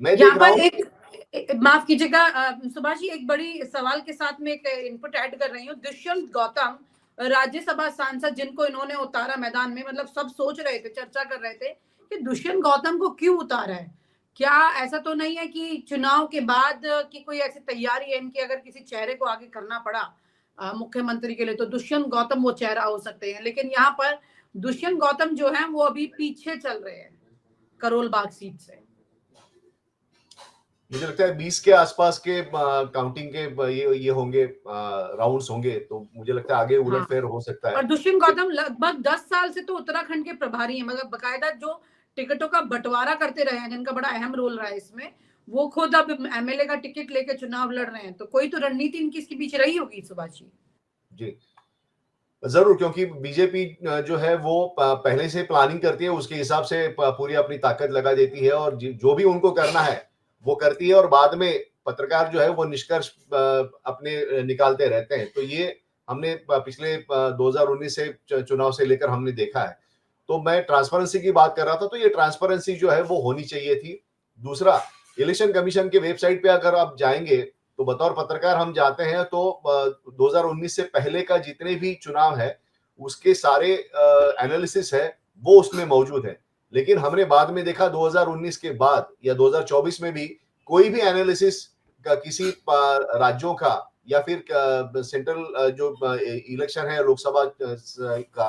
मैं देख रहा हूँ। माफ कीजिएगा सुभाष जी, एक बड़ी सवाल के साथ में एक इनपुट ऐड कर रही हूँ। दुष्यंत गौतम राज्यसभा सांसद जिनको इन्होंने उतारा मैदान में, मतलब सब सोच रहे थे, चर्चा कर रहे थे कि दुष्यंत गौतम को क्यों उतारा है। क्या ऐसा तो नहीं है कि चुनाव के बाद की कोई ऐसी तैयारी है इनकी, अगर किसी चेहरे को आगे करना पड़ा मुख्यमंत्री के लिए तो दुष्यंत गौतम वो चेहरा हो सकते हैं। लेकिन यहाँ पर दुष्यंत गौतम जो है वो अभी पीछे चल रहे हैं करोल बाग सीट से। मुझे लगता है 20 के आसपास के काउंटिंग के ये होंगे, राउंड्स होंगे, तो मुझे लगता है आगे उलटफेर हो सकता है। और दुष्यंत गौतम लगभग 10 साल से तो उत्तराखंड के प्रभारी हैं, मतलब बकायदा जो टिकटों का बंटवारा करते रहे हैं, जिनका बड़ा अहम रोल रहा है इसमें, वो खुद अब एमएलए का टिकट लेके चुनाव लड़ रहे हैं। तो कोई तो रणनीति इनकी इसके पीछे रही होगी सुभाष जी। जरूर, क्योंकि बीजेपी जो है वो पहले से प्लानिंग करती है, उसके हिसाब से पूरी अपनी ताकत लगा देती है और जो भी उनको करना है वो करती है, और बाद में पत्रकार जो है वो निष्कर्ष अपने निकालते रहते हैं। तो ये हमने पिछले 2019 से चुनाव से लेकर हमने देखा है। तो मैं ट्रांसपेरेंसी की बात कर रहा था, तो ये ट्रांसपेरेंसी जो है वो होनी चाहिए थी। दूसरा, इलेक्शन कमीशन के वेबसाइट पे अगर आप जाएंगे तो बतौर पत्रकार हम जाते हैं तो 2019 से पहले का जितने भी चुनाव है उसके सारे एनालिसिस है वो उसमें मौजूद है। लेकिन हमने बाद में देखा 2019 के बाद या 2024 में भी कोई भी एनालिसिस का किसी राज्यों का या फिर सेंट्रल जो इलेक्शन है लोकसभा का,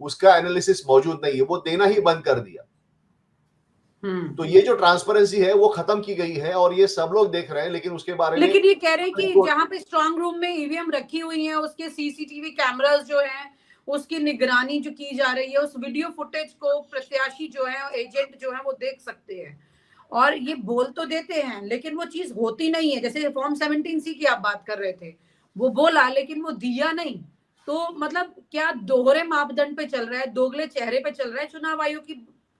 उसका एनालिसिस मौजूद नहीं है, वो देना ही बंद कर दिया। तो ये जो ट्रांसपेरेंसी है वो खत्म की गई है और ये सब लोग देख रहे हैं, लेकिन उसके बारे में लेकिन ये कह रहे हैं कि जहां पे स्ट्रांग रूम में ईवीएम रखी हुई है उसके सीसीटीवी कैमरास जो हैं उसकी निगरानी जो की जा रही है, उस वीडियो फुटेज को प्रत्याशी जो है, एजेंट जो है वो देख सकते हैं। और ये बोल तो देते हैं लेकिन वो चीज होती नहीं है। जैसे फॉर्म 17C की आप बात कर रहे थे, वो बोला लेकिन वो दिया नहीं। तो मतलब क्या दोहरे मापदंड पे चल रहा है, दोगले चेहरे पे चल रहा है चुनाव आयोग की।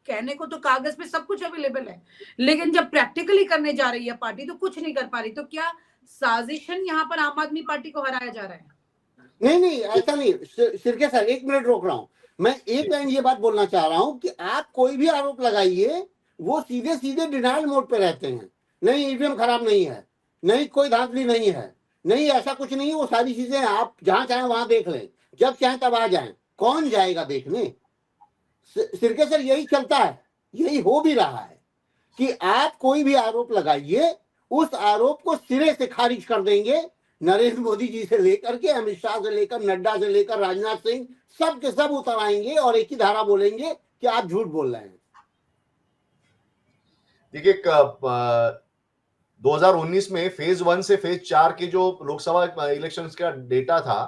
कहने को तो कागज पे सब कुछ अवेलेबल है, लेकिन जब प्रैक्टिकली करने जा रही है पार्टी तो कुछ नहीं कर पा रही। तो क्या साजिशन यहाँ पर आम आदमी पार्टी को हराया जा रहा है? नहीं, ऐसा नहीं। सिरके सर, एक मिनट रोक रहा हूं। मैं एक लाइन ये बात बोलना चाह रहा हूं कि आप कोई भी आरोप लगाइए, वो सीधे सीधे डिनाइल मोड पे रहते हैं। नहीं, ईवीएम खराब नहीं है, नहीं कोई धांधली नहीं है, नहीं ऐसा कुछ नहीं है। वो सारी चीजें आप जहां चाहें वहां देख लें, जब चाहें तब आ जाएं। कौन जाएगा देखने? सिरके सर, यही चलता है, यही हो भी रहा है कि आप कोई भी आरोप लगाइए, उस आरोप को सिरे से खारिज कर देंगे। नरेंद्र मोदी जी से लेकर के, अमित शाह से लेकर, नड्डा से लेकर, राजनाथ सिंह, सब के सब उतर आएंगे और एक ही धारा बोलेंगे कि आप झूठ बोल रहे हैं। देखिए, 2019 में फेज 1 से फेज 4 के जो लोकसभा इलेक्शंस का डेटा था,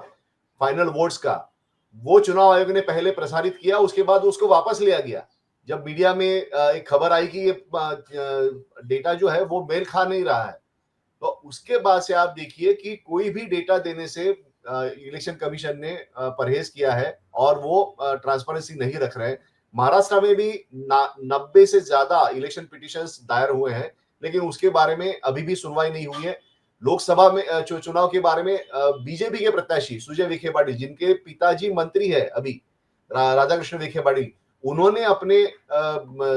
फाइनल वोट्स का, वो चुनाव आयोग ने पहले प्रसारित किया, उसके बाद उसको वापस लिया गया। जब मीडिया में एक खबर आई कि ये डेटा जो है वो मेल खा नहीं रहा है, तो उसके बाद से आप देखिए कि कोई भी डेटा देने से इलेक्शन कमीशन ने परहेज किया है और वो ट्रांसपेरेंसी नहीं रख रहे हैं। महाराष्ट्र में भी 90 से ज्यादा इलेक्शन पिटिशंस दायर हुए हैं, लेकिन उसके बारे में अभी भी सुनवाई नहीं हुई है। लोकसभा में चुनाव के बारे में बीजेपी के प्रत्याशी सुजय विखे पाटिल, जिनके पिताजी मंत्री है अभी, राधाकृष्ण विखे पाटिल, उन्होंने अपने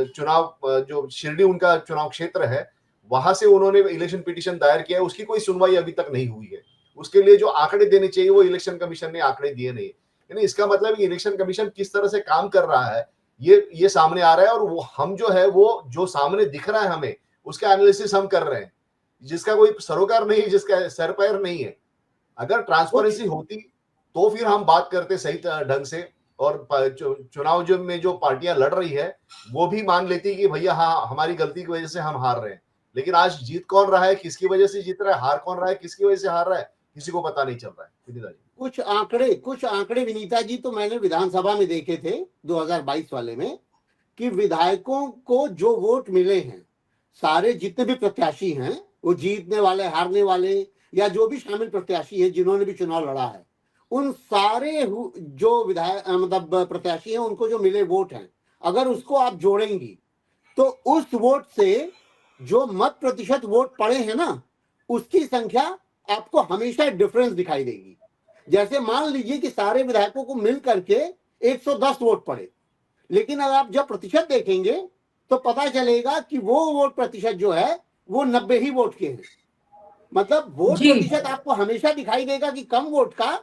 चुनाव जो शिरडी उनका चुनाव क्षेत्र है, वहां से उन्होंने इलेक्शन पिटीशन दायर किया है। उसकी कोई सुनवाई अभी तक नहीं हुई है। उसके लिए जो आंकड़े देने चाहिए वो इलेक्शन कमीशन ने आंकड़े दिए नहीं। यानी इसका मतलब इलेक्शन कमीशन किस तरह से काम कर रहा है ये सामने आ रहा है, और वो हम जो है वो जो सामने दिख रहा है हमें, उसका एनालिसिस हम कर रहे हैं, जिसका कोई सरोकार नहीं, जिसका सर पैर नहीं है। अगर ट्रांसपेरेंसी होती तो फिर हम बात करते सही ढंग से, और चुनाव जो में जो पार्टियां लड़ रही है वो भी मान लेती कि भैया हाँ, हमारी गलती की वजह से हम हार रहे हैं। लेकिन आज जीत कौन रहा है, किसकी वजह से जीत रहा है, हार कौन रहा है, किसकी वजह से हार रहा है, किसी को पता नहीं चल रहा है। विनीता जी, कुछ आंकड़े विनीता जी तो मैंने विधानसभा में देखे थे 2022 वाले में, कि विधायकों को जो वोट मिले हैं, सारे जितने भी प्रत्याशी हैं, वो जीतने वाले, हारने वाले, या जो भी शामिल प्रत्याशी है जिन्होंने भी चुनाव लड़ा है, उन सारे जो विधायक मतलब प्रत्याशी हैं, उनको जो मिले वोट हैं, अगर उसको आप जोड़ेंगी तो उस वोट से जो मत प्रतिशत वोट पड़े हैं ना, उसकी संख्या आपको हमेशा डिफरेंस दिखाई देगी। जैसे मान लीजिए कि सारे विधायकों को मिल करके 110 वोट पड़े, लेकिन अगर आप जब प्रतिशत देखेंगे तो पता चलेगा कि वो वोट प्रतिशत जो है वो 90 ही वोट के हैं। मतलब वोट जी प्रतिशत आपको हमेशा दिखाई देगा कि कम वोट का,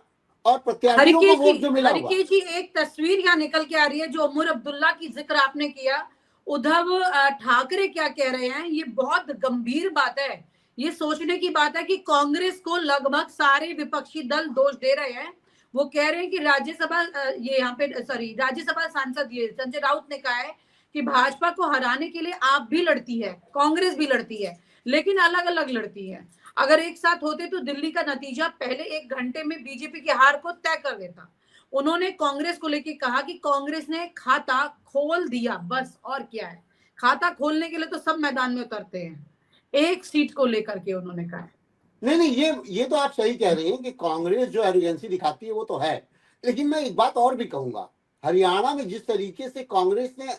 और प्रत्याशियों को वोट जो मिला होगा। हरिकेश जी, एक तस्वीर यहाँ निकल के आ रही है जो उमर अब्दुल्ला की जिक्र आपने किया। उद्धव ठाकरे क्या कह रहे हैं, ये बहुत गंभीर बात है। ये सोचने की बात है कि कांग्रेस को लगभग सारे विपक्षी दल दोष दे रहे हैं। वो कह रहे हैं कि राज्यसभा ये यहाँ पे राज्यसभा सांसद ये संजय राउत ने कहा है कि भाजपा को हराने के लिए आप भी लड़ती है, कांग्रेस भी लड़ती है, लेकिन अलग अलग लड़ती है। अगर एक साथ होते तो दिल्ली का नतीजा पहले 1 घंटे में बीजेपी की हार को तय कर देता। उन्होंने कांग्रेस को लेकर कहा कि कांग्रेस ने खाता खोल दिया, बस और क्या है। खाता खोलने के लिए तो सब मैदान में उतरते हैं, एक सीट को लेकर के उन्होंने कहा। नहीं, ये तो आप सही कह रहे हैं कि कांग्रेस जो एरोगेंसी दिखाती है वो तो है, लेकिन मैं एक बात और भी कहूंगा। हरियाणा में जिस तरीके से कांग्रेस ने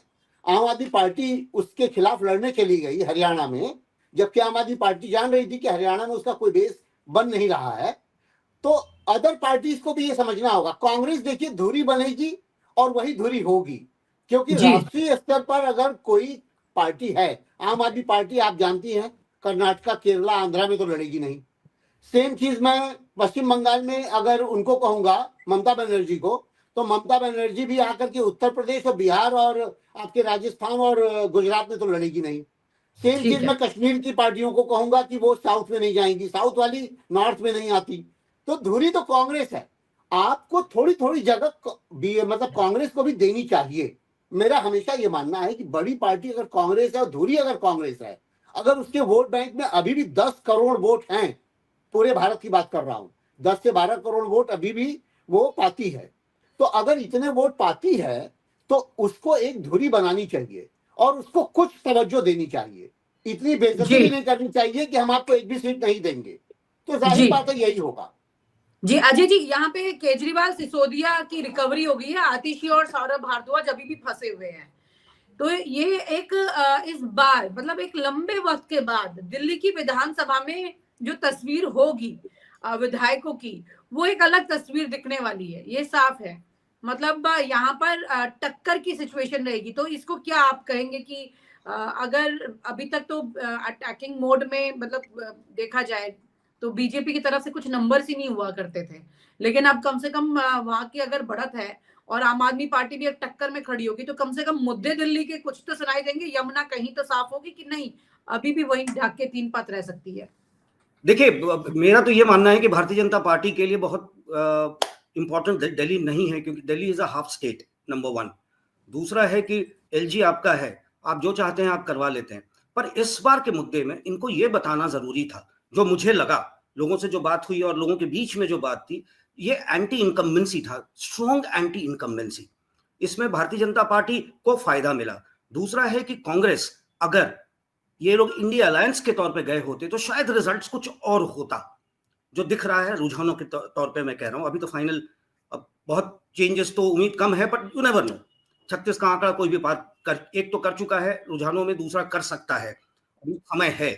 आम आदमी पार्टी उसके खिलाफ लड़ने चली गई हरियाणा में, जबकि आम आदमी पार्टी जान रही थी कि हरियाणा में उसका कोई बेस बन नहीं रहा है, तो अदर पार्टीज को भी ये समझना होगा। कांग्रेस देखिए धुरी बनेगी और वही धुरी होगी, क्योंकि जी राष्ट्रीय स्तर पर अगर कोई पार्टी है, आम आदमी पार्टी आप जानती हैं कर्नाटका, केरला, आंध्रा में तो लड़ेगी नहीं। सेम चीज मैं पश्चिम बंगाल में अगर उनको कहूंगा, ममता बनर्जी को, तो ममता बनर्जी भी आकर के उत्तर प्रदेश और बिहार और आपके राजस्थान और गुजरात में तो लड़ेगी नहीं। सेम ठीक चीज है। मैं कश्मीर की पार्टियों को कहूंगा कि वो साउथ में नहीं जाएंगी, साउथ वाली नॉर्थ में नहीं आती। तो धुरी तो कांग्रेस है। आपको थोड़ी थोड़ी जगह मतलब कांग्रेस को भी देनी चाहिए। मेरा हमेशा ये मानना है कि बड़ी पार्टी अगर कांग्रेस है और धुरी अगर कांग्रेस है, अगर उसके वोट बैंक में अभी भी 10 करोड़ वोट हैं, पूरे भारत की बात कर रहा हूं, 10 से 12 करोड़ वोट अभी भी वो पाती है, तो अगर इतने वोट पाती है तो उसको एक धुरी बनानी चाहिए और उसको कुछ तवज्जो देनी चाहिए। इतनी बेइज्जती जी भी नहीं करनी चाहिए कि हम आपको एक भी सीट नहीं देंगे। तो जाहिर जी बात है यही होगा। जी अजय जी, यहाँ पे केजरीवाल सिसोदिया की रिकवरी हो गई है, आतिशी और सौरभ भारद्वाज अभी भी फंसे हुए हैं। तो ये एक इस बार मतलब एक लंबे वक्त के बाद दिल्ली की विधानसभा में जो तस्वीर होगी विधायकों की, वो एक अलग तस्वीर दिखने वाली है, ये साफ है। मतलब यहाँ पर टक्कर की सिचुएशन रहेगी। तो इसको क्या आप कहेंगे कि अगर अभी तक तो अटैकिंग मोड में मतलब देखा जाए तो बीजेपी की तरफ से कुछ नंबर्स ही नहीं हुआ करते थे, लेकिन अब कम से कम वहां की अगर बढ़त है और आम आदमी पार्टी भी एक टक्कर में खड़ी होगी, तो कम से कम मुद्दे दिल्ली के कुछ तो सुनाई देंगे। यमुना कहीं तो साफ होगी कि नहीं, अभी भी वही ढाक के 3 पात रह सकती है। देखिए, मेरा तो ये मानना है कि भारतीय जनता पार्टी के लिए बहुत इंपॉर्टेंट दिल्ली नहीं है, क्योंकि Delhi is a half state, number 1। दूसरा है कि एलजी आपका है, आप जो चाहते हैं आप करवा लेते हैं। पर इस बार के मुद्दे में इनको ये बताना जरूरी था, जो मुझे लगा, लोगों से जो बात हुई और लोगों के बीच में जो बात थी, ये एंटी इनकम्बेंसी था, स्ट्रॉन्ग एंटी इनकम्बेंसी। इसमें भारतीय जनता पार्टी को फायदा मिला। दूसरा है कि कांग्रेस, अगर ये लोग इंडिया अलायंस के तौर पे गए होते तो शायद रिजल्ट्स कुछ और होता। जो दिख रहा है रुझानों के तौर पे मैं कह रहा हूं, अभी तो फाइनल, अब बहुत चेंजेस तो उम्मीद कम है, बट यू नेवर नो। 36 का आंकड़ा कोई भी बात कर, एक तो कर चुका है रुझानों में, दूसरा कर सकता है, अभी समय है।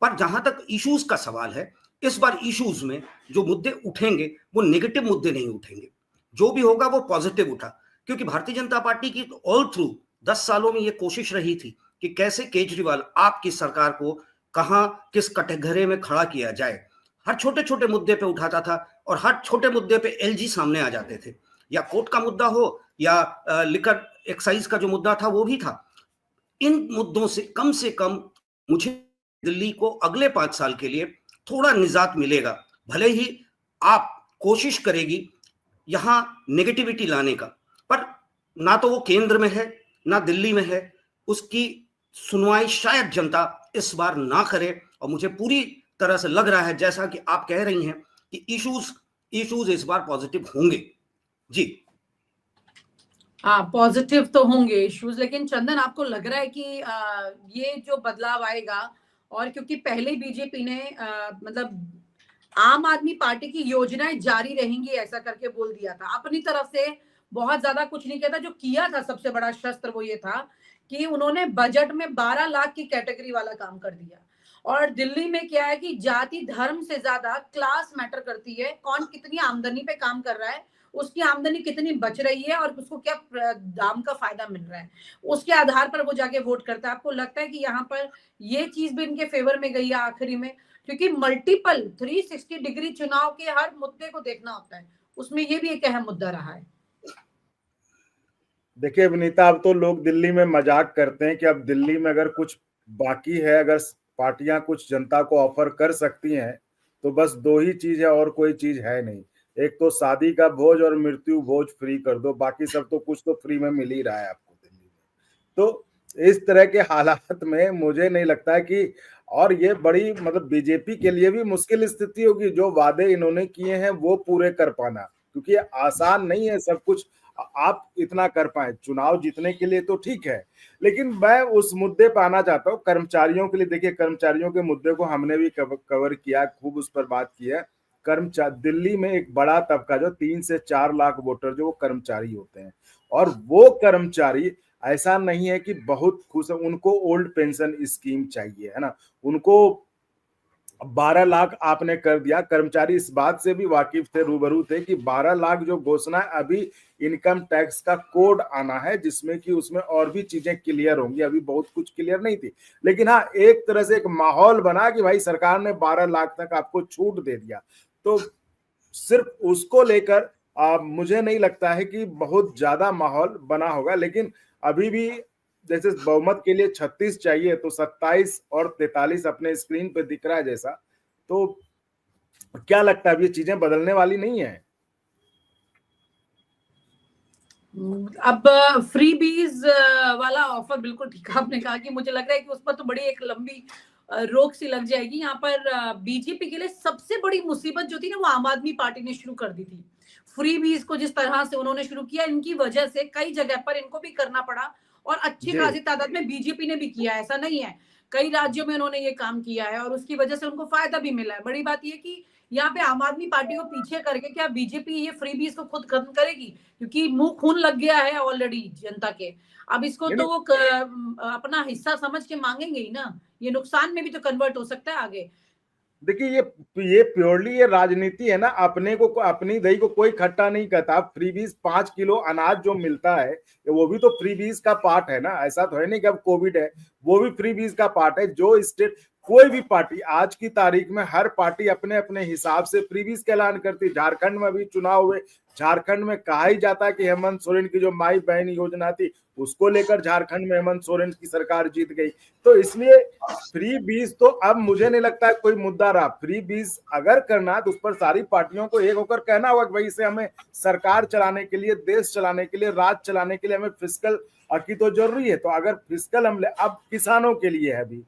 पर जहां तक इश्यूज का सवाल है, इस बार इश्यूज में जो मुद्दे उठेंगे वो नेगेटिव मुद्दे नहीं उठेंगे, जो भी होगा वो पॉजिटिव उठा। क्योंकि भारतीय जनता पार्टी की ऑल थ्रू 10 सालों में ये कोशिश रही थी कि कैसे केजरीवाल, आपकी सरकार को कहां किस कटघरे में खड़ा किया जाए। हर छोटे छोटे मुद्दे पे उठाता था और हर छोटे मुद्दे पे एलजी सामने आ जाते थे, या कोर्ट का मुद्दा हो या लिकर एक्साइज का जो मुद्दा था वो भी था। इन मुद्दों से कम मुझे दिल्ली को अगले 5 साल के लिए थोड़ा निजात मिलेगा। भले ही आप कोशिश करेगी यहां नेगेटिविटी लाने का, पर ना तो वो केंद्र में है ना दिल्ली में है, उसकी सुनवाई शायद जनता इस बार ना करे। और मुझे पूरी तरह से लग रहा है, जैसा कि आप कह रही हैं, कि इश्यूज इस बार पॉजिटिव होंगे। जी हाँ, पॉजिटिव तो होंगे इश्यूज, लेकिन चंदन आपको लग रहा है कि ये जो बदलाव आएगा, और क्योंकि पहले बीजेपी ने मतलब आम आदमी पार्टी की योजनाएं जारी रहेंगी ऐसा करके बोल दिया था, अपनी तरफ से बहुत ज्यादा कुछ नहीं किया था। जो किया था सबसे बड़ा शस्त्र वो ये था कि उन्होंने बजट में 12 लाख की कैटेगरी वाला काम कर दिया। और दिल्ली में क्या है कि जाति धर्म से ज्यादा क्लास मैटर करती है, कौन कितनी आमदनी पे काम कर रहा है उसकी आमदनी कितनी बच रही है और उसको क्या दाम का फायदा मिल रहा है, उसके आधार पर वो जाके वोट करता है। आपको लगता है कि यहाँ पर ये चीज भी इनके फेवर में गई है आखिरी में? क्योंकि मल्टीपल 360 डिग्री चुनाव के हर मुद्दे को देखना होता है, उसमें ये भी एक अहम मुद्दा रहा है। देखिए विनीता, अब तो लोग दिल्ली में मजाक करते हैं कि अब दिल्ली में अगर कुछ बाकी है, अगर पार्टियां कुछ जनता को ऑफर कर सकती हैं तो बस दो ही चीज है और कोई चीज है नहीं। एक तो शादी का भोज और मृत्यु भोज फ्री कर दो, बाकी सब तो कुछ तो फ्री में मिल ही रहा है आपको दिल्ली में। तो इस तरह के हालात में मुझे नहीं लगता है कि, और ये बड़ी मतलब बीजेपी के लिए भी मुश्किल स्थिति होगी जो वादे इन्होंने किए हैं वो पूरे कर पाना, क्योंकि आसान नहीं है सब कुछ आप इतना कर पाए। चुनाव जीतने के लिए तो ठीक है, लेकिन मैं उस मुद्दे पर आना चाहता हूँ कर्मचारियों के लिए। देखिए कर्मचारियों के मुद्दे को हमने भी कवर किया, खूब उस पर बात की है। दिल्ली में एक बड़ा तबका जो 3 से 4 लाख वोटर जो वो कर्मचारी होते हैं, और वो कर्मचारी ऐसा नहीं है कि बहुत खुश है, उनको ओल्ड पेंशन स्कीम चाहिए, है ना। उनको 12 लाख आपने कर दिया। कर्मचारी इस बात से भी वाकिफ थे, रूबरू थे कि 12 लाख जो घोषणा अभी इनकम टैक्स का कोड आना है जिसमें कि उसमें और भी चीजें क्लियर होंगी, अभी बहुत कुछ क्लियर नहीं थी, लेकिन हाँ एक तरह से एक माहौल बना कि भाई सरकार ने 12 लाख तक आपको छूट दे दिया। तो सिर्फ उसको लेकर मुझे नहीं लगता है कि बहुत ज्यादा माहौल बना होगा, लेकिन अभी भी जैसे बहुमत के लिए 36 चाहिए तो 27 और 43 अपने स्क्रीन पे दिख रहा है जैसा, तो क्या लगता है अब ये चीजें बदलने वाली नहीं है? अब फ्री बीज वाला ऑफर बिल्कुल ठीक आपने कहा कि मुझे लग रहा है कि उस पर तो बड़ी एक लंबी रोक सी लग जाएगी। यहाँ पर बीजेपी के लिए सबसे बड़ी मुसीबत जो थी ना वो आम आदमी पार्टी ने शुरू कर दी थी। फ्री बीज को जिस तरह से उन्होंने शुरू किया, इनकी वजह से कई जगह पर इनको भी करना पड़ा और अच्छी खासी तादाद में बीजेपी ने भी किया, ऐसा नहीं है। कई राज्यों में उन्होंने ये काम किया है और उसकी वजह से उनको फायदा भी मिला है। बड़ी बात यह कि यहाँ पे आम आदमी पार्टी को पीछे करके क्या बीजेपी ये फ्री बीज को खुद खत्म करेगी? क्योंकि मुंह खून लग गया है ऑलरेडी जनता के। अब इसको तो वो अपना हिस्सा समझ के मांगेंगे ही ना, ये नुकसान में भी तो कन्वर्ट हो सकता है आगे। देखिए ये प्योरली ये राजनीति है ना, अपने को अपनी दही को कोई खट्टा नहीं कहता। फ्रीबीज 5 किलो अनाज जो मिलता है वो भी तो फ्रीबीज का पार्ट है ना, ऐसा तो है नहीं कि अब कोविड है वो भी फ्रीबीज का पार्ट है। जो स्टेट कोई भी पार्टी आज की तारीख में हर पार्टी अपने अपने हिसाब से फ्रीबीज का ऐलान करती है। झारखंड में भी चुनाव हुए, झारखंड में कहा ही जाता है कि हेमंत सोरेन की जो माई बहन योजना थी उसको लेकर झारखंड में हेमंत सोरेन की सरकार जीत गई। तो इसलिए फ्री बीज तो अब मुझे नहीं लगता है कोई मुद्दा रहा। फ्री बीज अगर करना है तो उस पर सारी पार्टियों को एक होकर कहना होगा कि भाई इसे हमें सरकार चलाने के लिए, देश चलाने के लिए, राज्य चलाने के लिए हमें फिस्कल की तो जरूरी है। तो अगर फिस्कल हम अब किसानों के लिए है, भी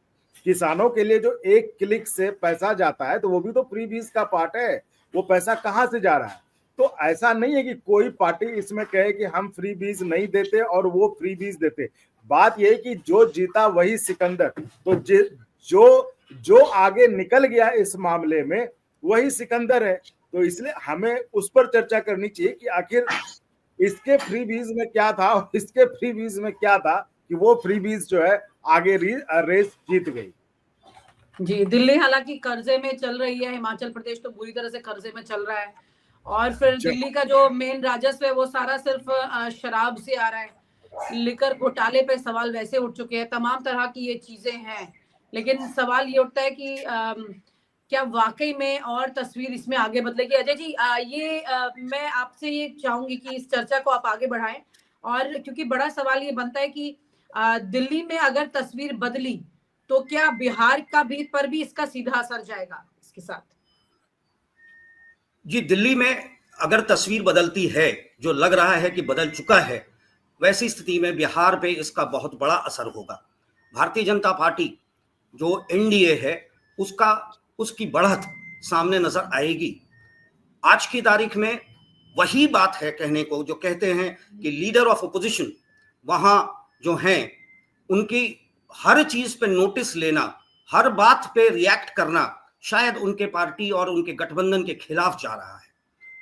किसानों के लिए जो एक क्लिक से पैसा जाता है तो वो भी तो फ्री बीज का पार्ट है। वो पैसा कहाँ से जा रहा है? तो ऐसा नहीं है कि कोई पार्टी इसमें कहे कि हम फ्री बीज नहीं देते और वो फ्री बीज देते। बात यह है कि जो जीता वही सिकंदर। तो जो आगे निकल गया इस मामले में वही सिकंदर है। तो इसलिए हमें उस पर चर्चा करनी चाहिए कि आखिर इसके फ्री बीज में क्या था और इसके फ्री बीज में क्या था कि वो फ्री बीज जो है आगे रेस जीत गई। जी, दिल्ली हालांकि कर्जे में चल रही है, हिमाचल प्रदेश तो बुरी तरह से कर्जे में चल रहा है, और फिर दिल्ली का जो मेन राजस्व है वो सारा सिर्फ शराब से आ रहा है। लिकर घोटाले पे सवाल वैसे उठ चुके हैं, तमाम तरह की ये चीजें हैं, लेकिन सवाल ये उठता है कि क्या वाकई में और तस्वीर इसमें आगे बदलेगी? अजय जी, मैं आपसे ये चाहूंगी कि इस चर्चा को आप आगे बढ़ाएं, और क्योंकि बड़ा सवाल ये बनता है कि दिल्ली में अगर तस्वीर बदली तो क्या बिहार का भी पर भी इसका सीधा असर जाएगा इसके साथ? जी, दिल्ली में अगर तस्वीर बदलती है, जो लग रहा है कि बदल चुका है, वैसी स्थिति में बिहार पे इसका बहुत बड़ा असर होगा। भारतीय जनता पार्टी जो एनडीए है उसकी बढ़त सामने नजर आएगी। आज की तारीख में वही बात है कहने को, जो कहते हैं कि लीडर ऑफ अपोजिशन वहां जो हैं उनकी हर चीज पे नोटिस लेना, हर बात पे रिएक्ट करना शायद उनके पार्टी और उनके गठबंधन के खिलाफ जा रहा है।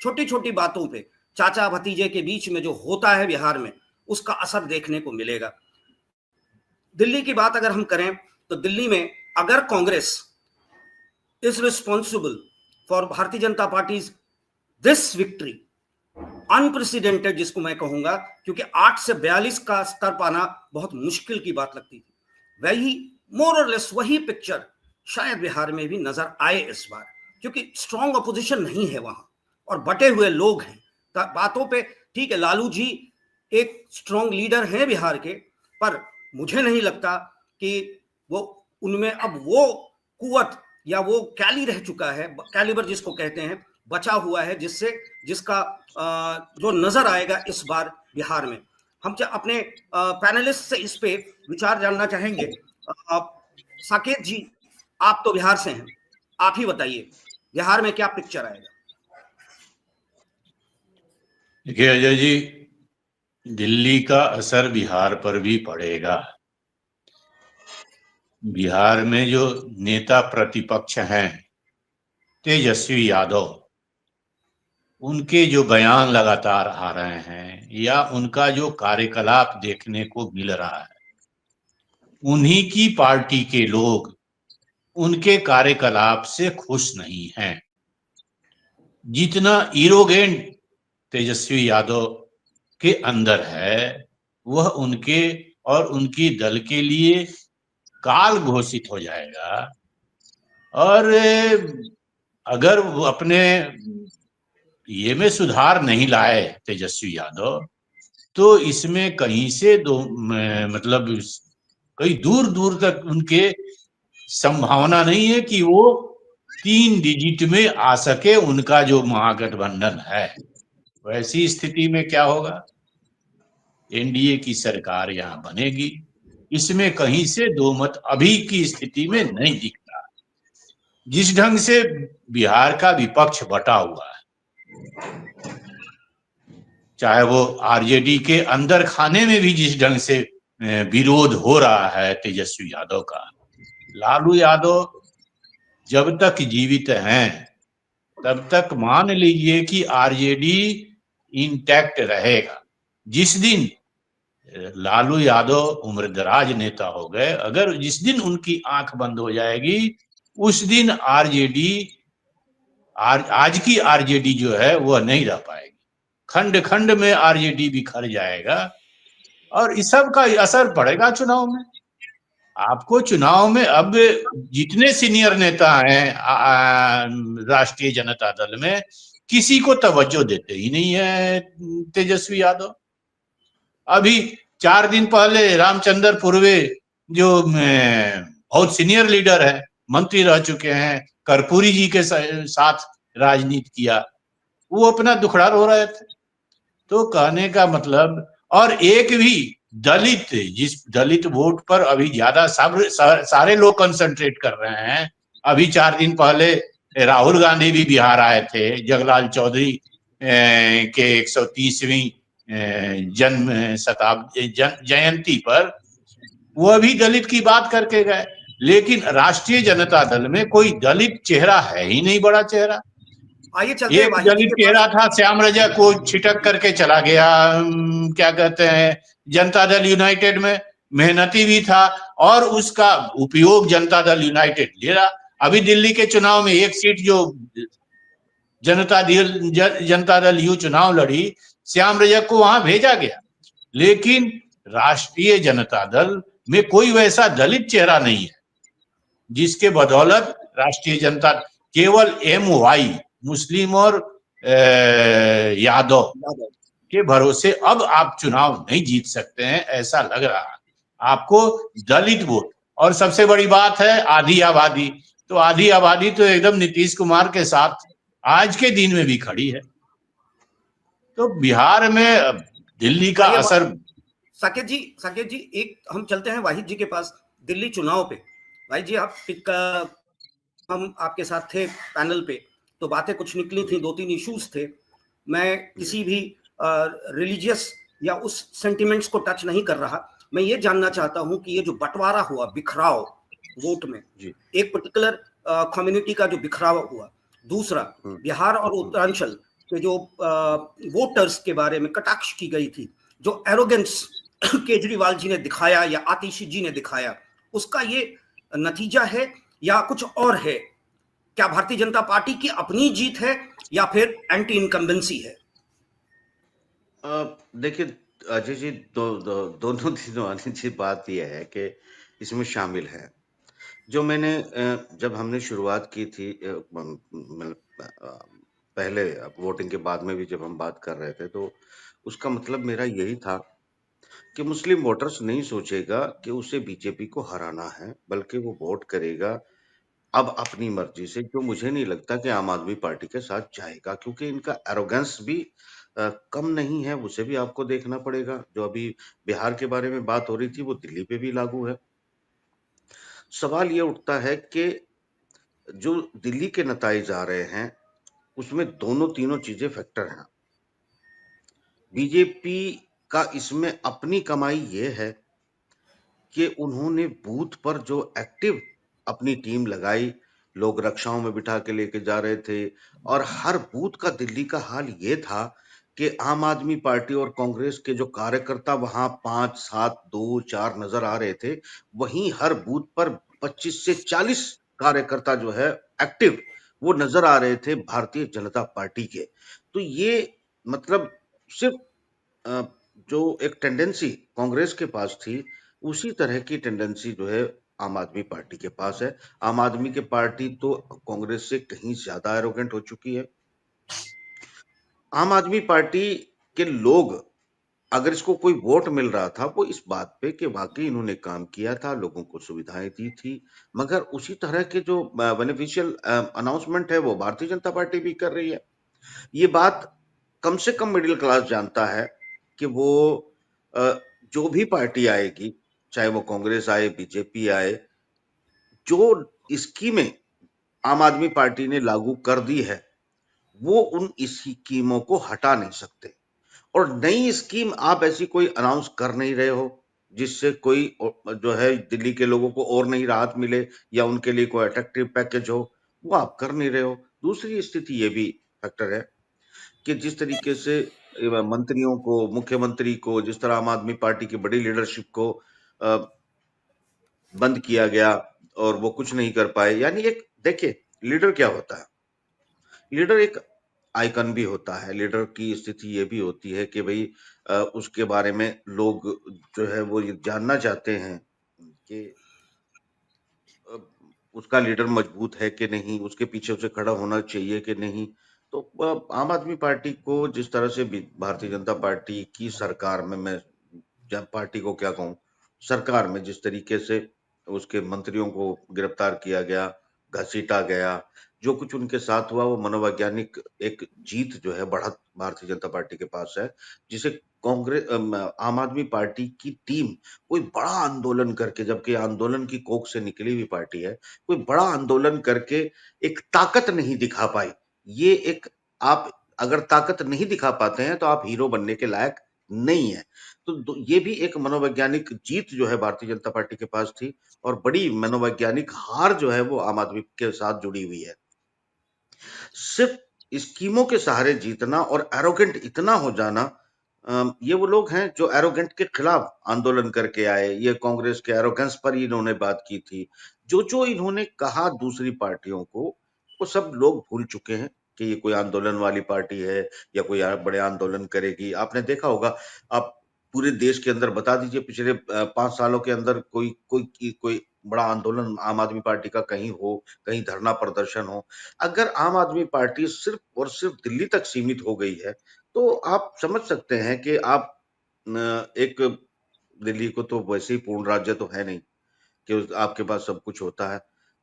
छोटी छोटी बातों पे चाचा भतीजे के बीच में जो होता है बिहार में, उसका असर देखने को मिलेगा। दिल्ली की बात अगर हम करें तो दिल्ली में अगर Congress is responsible for Bharatiya Janata party this victory, unprecedented जिसको मैं कहूंगा, क्योंकि 8 से 42 का स्तर पाना बहुत मुश्किल की बात लगती थी। वही मोर और लेस वही पिक्चर शायद बिहार में भी नजर आए इस बार, क्योंकि स्ट्रॉन्ग अपोजिशन नहीं है वहां और बटे हुए लोग हैं। बातों पे ठीक है, लालू जी एक स्ट्रॉन्ग लीडर हैं बिहार के, पर मुझे नहीं लगता कि वो उनमें अब वो कुवत या वो कैली रह चुका है, कैलिबर जिसको कहते हैं, बचा हुआ है, जिसका जो नजर आएगा इस बार बिहार में। हम अपने पैनलिस्ट से इस पे विचार जानना चाहेंगे। साकेत जी, आप तो बिहार से हैं, आप ही बताइए बिहार में क्या पिक्चर आएगा। देखिए अजय जी, दिल्ली का असर बिहार पर भी पड़ेगा। बिहार में जो नेता प्रतिपक्ष हैं तेजस्वी यादव, उनके जो बयान लगातार आ रहे हैं या उनका जो कार्यकलाप देखने को मिल रहा है, उन्हीं की पार्टी के लोग उनके कार्यकलाप से खुश नहीं हैं। जितना इरोगेंट तेजस्वी यादव के अंदर है, वह उनके और उनकी दल के लिए काल घोषित हो जाएगा। और अगर वो अपने ये में सुधार नहीं लाए तेजस्वी यादव, तो इसमें कहीं से मतलब कहीं दूर दूर तक उनके संभावना नहीं है कि वो 3 डिजिट में आ सके उनका जो महागठबंधन है। वैसी स्थिति में क्या होगा, एनडीए की सरकार यहाँ बनेगी, इसमें कहीं से दो मत अभी की स्थिति में नहीं दिखता। जिस ढंग से बिहार का विपक्ष बटा हुआ है, चाहे वो आरजेडी के अंदर खाने में भी जिस ढंग से विरोध हो रहा है तेजस्वी यादव का, लालू यादव जब तक जीवित हैं तब तक मान लीजिए कि आरजेडी इंटैक्ट रहेगा। जिस दिन लालू यादव उम्रदराज नेता हो गए, अगर जिस दिन उनकी आंख बंद हो जाएगी, उस दिन आरजेडी आज की आरजेडी जो है वह नहीं रह पाएगी। खंड खंड में आरजेडी बिखर जाएगा और इस सब का असर पड़ेगा चुनाव में। आपको चुनाव में अब जितने सीनियर नेता हैं राष्ट्रीय जनता दल में, किसी को तवज्जो देते ही नहीं है तेजस्वी यादव। अभी 4 दिन पहले रामचंद्र पूर्वे जो बहुत सीनियर लीडर है, मंत्री रह चुके हैं, कर्पूरी जी के साथ राजनीति किया, वो अपना दुखड़ा रो रहे थे। तो कहने का मतलब, और एक भी दलित, जिस दलित वोट पर अभी ज्यादा सारे लोग कंसंट्रेट कर रहे हैं। अभी 4 दिन पहले राहुल गांधी भी बिहार आए थे जगलाल चौधरी के 130वीं जन्म शताब्दी जयंती पर, वह भी दलित की बात करके गए। लेकिन राष्ट्रीय जनता दल में कोई दलित चेहरा है ही नहीं, बड़ा चेहरा। आइए चलते एक दलित चेहरा था, श्याम रजक, को छिटक करके चला गया, क्या कहते हैं, जनता दल यूनाइटेड में। मेहनती भी था और उसका उपयोग जनता दल यूनाइटेड ले रहा। अभी दिल्ली के चुनाव में एक सीट जो जनता दल यू चुनाव लड़ी, श्याम रजक को वहां भेजा गया। लेकिन राष्ट्रीय जनता दल में कोई वैसा दलित चेहरा नहीं है जिसके बदौलत राष्ट्रीय जनता, केवल MY मुस्लिम और यादव के भरोसे अब आप चुनाव नहीं जीत सकते हैं, ऐसा लग रहा है आपको। दलित वोट, और सबसे बड़ी बात है आधी आबादी, तो आधी आबादी तो एकदम नीतीश कुमार के साथ आज के दिन में भी खड़ी है। तो बिहार में दिल्ली का असर। साकेत जी एक हम चलते हैं वाहिद जी के पास, दिल्ली चुनाव पे। वाहिद जी, हम आपके साथ थे पैनल पे, तो बातें कुछ निकली थी, 2-3 इश्यूज थे। मैं किसी भी रिलीजियस या उस सेंटिमेंट्स को टच नहीं कर रहा। मैं ये जानना चाहता हूं कि ये जो बंटवारा हुआ, बिखराव वोट में, एक पर्टिकुलर कम्युनिटी का जो बिखराव हुआ, दूसरा बिहार और उत्तरांचल के जो वोटर्स के बारे में कटाक्ष की गई थी, जो एरोगेंस केजरीवाल जी ने दिखाया या आतिशी जी ने दिखाया, उसका ये नतीजा है या कुछ और है? क्या भारतीय जनता पार्टी की अपनी जीत है या फिर एंटी इनकम्बेंसी है? देखिए अजय जी, दोनों दिनों आने की बात यह है कि इसमें शामिल है जो मैंने जब हमने शुरुआत की थी पहले वोटिंग के बाद में भी जब हम बात कर रहे थे, तो उसका मतलब मेरा यही था कि मुस्लिम वोटर्स नहीं सोचेगा कि उसे बीजेपी को हराना है, बल्कि वो वोट करेगा अब अपनी मर्जी से, जो मुझे नहीं लगता कि आम आदमी पार्टी के साथ जाएगा, क्योंकि इनका एरोगेंस भी कम नहीं है, उसे भी आपको देखना पड़ेगा। जो अभी बिहार के बारे में बात हो रही थी, वो दिल्ली पे भी लागू है। सवाल ये उठता है कि जो दिल्ली के नताइज आ रहे हैं, उसमें दोनों तीनों चीजें फैक्टर हैं। बीजेपी का इसमें अपनी कमाई ये है कि उन्होंने बूथ पर जो एक्टिव अपनी टीम लगाई, लोग रक्षाओं में बिठा के लेके जा रहे थे, और हर बूथ का दिल्ली का हाल ये था कि आम आदमी पार्टी और कांग्रेस के जो कार्यकर्ता वहां 5, 7, 2, 4 नजर आ रहे थे, वहीं हर बूथ पर 25 से 40 कार्यकर्ता जो है एक्टिव वो नजर आ रहे थे भारतीय जनता पार्टी के। तो ये मतलब सिर्फ अ, जो एक टेंडेंसी कांग्रेस के पास थी, उसी तरह की टेंडेंसी जो है आम आदमी पार्टी के पास है। आम आदमी की पार्टी तो कांग्रेस से कहीं ज्यादा एरोगेंट हो चुकी है। आम आदमी पार्टी के लोग, अगर इसको कोई वोट मिल रहा था, वो इस बात पे कि वाकई इन्होंने काम किया था, लोगों को सुविधाएं दी थी, मगर उसी तरह के जो बेनिफिशियल अनाउंसमेंट है वो भारतीय जनता पार्टी भी कर रही है। ये बात कम से कम मिडिल क्लास जानता है कि वो अ, जो भी पार्टी आएगी, चाहे वो कांग्रेस आए, बीजेपी आए, जो स्कीमें आम आदमी पार्टी ने लागू कर दी है, वो उन स्कीमों को हटा नहीं सकते। और नई स्कीम आप ऐसी कोई अनाउंस कर नहीं रहे हो जिससे कोई जो है दिल्ली के लोगों को और नई राहत मिले या उनके लिए कोई अट्रैक्टिव पैकेज हो, वो आप कर नहीं रहे हो। दूसरी स्थिति ये भी फैक्टर है कि जिस तरीके से मंत्रियों को, मुख्यमंत्री को, जिस तरह आम आदमी पार्टी की बड़ी लीडरशिप को अ, बंद किया गया और वो कुछ नहीं कर पाए। यानी एक देखिए, लीडर क्या होता है? लीडर एक आइकन भी होता है। लीडर की स्थिति ये भी होती है कि भाई उसके बारे में लोग जो है वो ये जानना चाहते हैं कि अ, उसका लीडर मजबूत है कि नहीं, उसके पीछे उसे खड़ा होना चाहिए कि नहीं। तो आम आदमी पार्टी को जिस तरह से भारतीय जनता पार्टी की सरकार में, मैं जब पार्टी को क्या कहूं, सरकार में जिस तरीके से उसके मंत्रियों को गिरफ्तार किया गया, घसीटा गया, जो कुछ उनके साथ हुआ, वो मनोवैज्ञानिक एक जीत जो है बढ़त भारतीय जनता पार्टी के पास है, जिसे कांग्रेस आम आदमी पार्टी की टीम कोई बड़ा आंदोलन करके, जबकि आंदोलन की कोख से निकली हुई पार्टी है, कोई बड़ा आंदोलन करके एक ताकत नहीं दिखा पाई। ये एक, आप अगर ताकत नहीं दिखा पाते हैं तो आप हीरो बनने के लायक नहीं है। तो ये भी एक मनोवैज्ञानिक जीत जो है भारतीय जनता पार्टी के पास थी, और बड़ी मनोवैज्ञानिक हार जो है वो आम आदमी के साथ जुड़ी हुई है। सिर्फ स्कीमों के सहारे जीतना और एरोगेंट इतना हो जाना, ये वो लोग हैं जो एरोगेंट के खिलाफ आंदोलन करके आए। ये कांग्रेस के एरोगेंस पर ही इन्होंने बात की थी। जो जो इन्होंने कहा दूसरी पार्टियों को, वो सब लोग भूल चुके हैं कि ये कोई आंदोलन वाली पार्टी है या कोई बड़े आंदोलन करेगी। आपने देखा होगा, आप पूरे देश के अंदर बता दीजिए पिछले 5 सालों के अंदर कोई कोई बड़ा आंदोलन आम आदमी पार्टी का कहीं हो, कहीं धरना प्रदर्शन हो। अगर आम आदमी पार्टी सिर्फ और सिर्फ दिल्ली तक सीमित हो गई है, तो आप समझ सकते हैं कि आप एक, दिल्ली को तो वैसे ही पूर्ण राज्य तो है नहीं कि आपके पास सब कुछ होता है।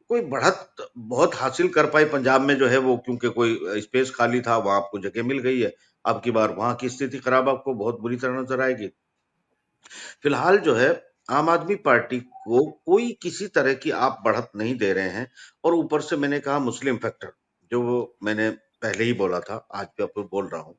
कोई बढ़त बहुत हासिल कर पाए पंजाब में जो है वो, क्योंकि कोई स्पेस खाली था, वहां आपको जगह मिल गई है। अब की बार वहां की स्थिति खराब आपको बहुत बुरी तरह नजर आएगी। फिलहाल जो है आम आदमी पार्टी को कोई किसी तरह की आप बढ़त नहीं दे रहे हैं। और ऊपर से मैंने कहा मुस्लिम फैक्टर, जो मैंने पहले ही बोला था, आज भी आपको बोल रहा हूं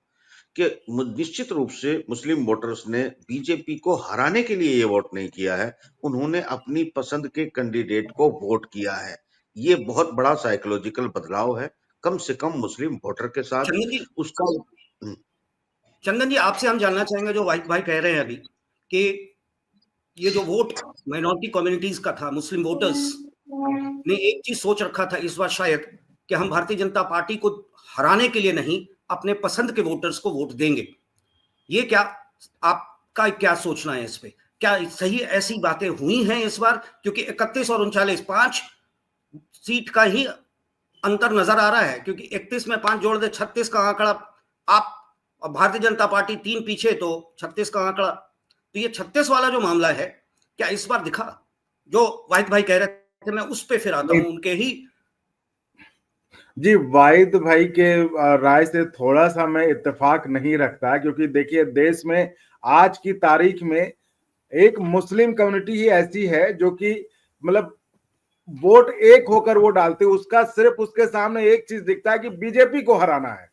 कि निश्चित रूप से मुस्लिम वोटर्स ने बीजेपी को हराने के लिए ये वोट नहीं किया है, उन्होंने अपनी पसंद के कैंडिडेट को वोट किया है। ये बहुत बड़ा साइकोलॉजिकल बदलाव है, कम से कम मुस्लिम वोटर के साथ चंदन जी, उसका। चंदन जी, आपसे हम जानना चाहेंगे, जो वाहिद भाई कह रहे हैं अभी, कि ये जो वोट माइनॉरिटी कम्युनिटीज का था, मुस्लिम वोटर्स ने एक चीज सोच रखा था इस बार शायद, कि हम भारतीय जनता पार्टी को हराने के लिए नहीं, अपने पसंद के वोटर्स को वोट देंगे। ये क्या आपका क्या सोचना है इस पे? क्या सही ऐसी बातें हुई हैं इस बार? क्योंकि 31 और 39 5 सीट का ही अंतर नजर आ रहा है, क्योंकि 31 में 5 जोड़ दे 36 का आंकड़ा, आप और भारतीय जनता पार्टी 3 पीछे, तो 36 का आंकड़ा। तो ये 36 वाला जो मामला है, क्या इस बार दिखा? जो वाहिद भाई कह रहे थे, मैं उस पे फिर आता हूं, उनके ही। जी, वाहिद भाई के राय से थोड़ा सा मैं इत्तेफाक नहीं रखता, क्योंकि देखिए देश में आज की तारीख में एक मुस्लिम कम्युनिटी ही ऐसी है जो कि मतलब वोट एक होकर वो डालते, उसका सिर्फ उसके सामने एक चीज दिखता है कि बीजेपी को हराना है।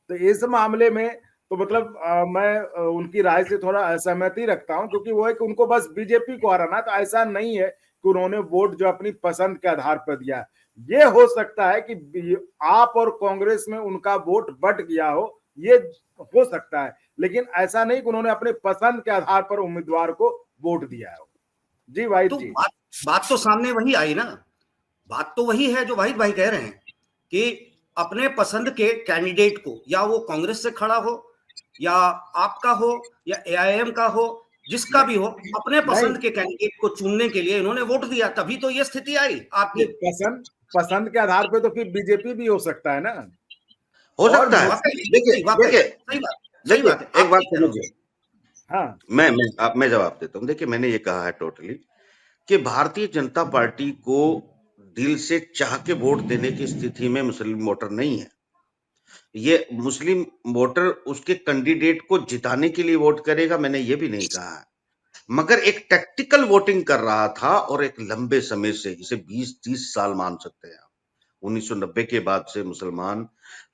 तो इस मामले में तो मतलब मैं उनकी राय से थोड़ा असहमति रखता हूं, क्योंकि वो है कि उनको बस बीजेपी को हराना। तो ऐसा नहीं है कि उन्होंने वोट जो अपनी पसंद के आधार पर दिया। ये हो सकता है कि आप और कांग्रेस में उनका वोट बट गया हो, ये हो सकता है, लेकिन ऐसा नहीं कि उन्होंने अपने पसंद के आधार पर उम्मीदवार को वोट दिया है। जी वाहिद तो जी, बात तो सामने वही आई ना। बात तो वही है जो वाहिद भाई कह रहे हैं कि अपने पसंद के कैंडिडेट को, या वो कांग्रेस से खड़ा हो, या आपका हो, या एआईएम का हो, जिसका भी हो, अपने पसंद के कैंडिडेट को चुनने के लिए इन्होंने वोट दिया। तभी तो ये स्थिति आई आपकी। पसंद के आधार पे तो फिर बीजेपी भी हो सकता है ना, हो सकता है। देखिए देखिए देखिए, एक बात समझिए। हाँ, मैं जवाब देता हूँ। देखिए, मैंने ये कहा है टोटली कि भारतीय जनता पार्टी को दिल से चाह के वोट देने की स्थिति में मुस्लिम वोटर नहीं है। ये मुस्लिम वोटर उसके कैंडिडेट को जिताने के लिए वोट करेगा, मैंने ये भी नहीं कहा है, मगर एक टैक्टिकल वोटिंग कर रहा था। और एक लंबे समय से, इसे 20-30 साल मान सकते हैं आप, 1990 के बाद से मुसलमान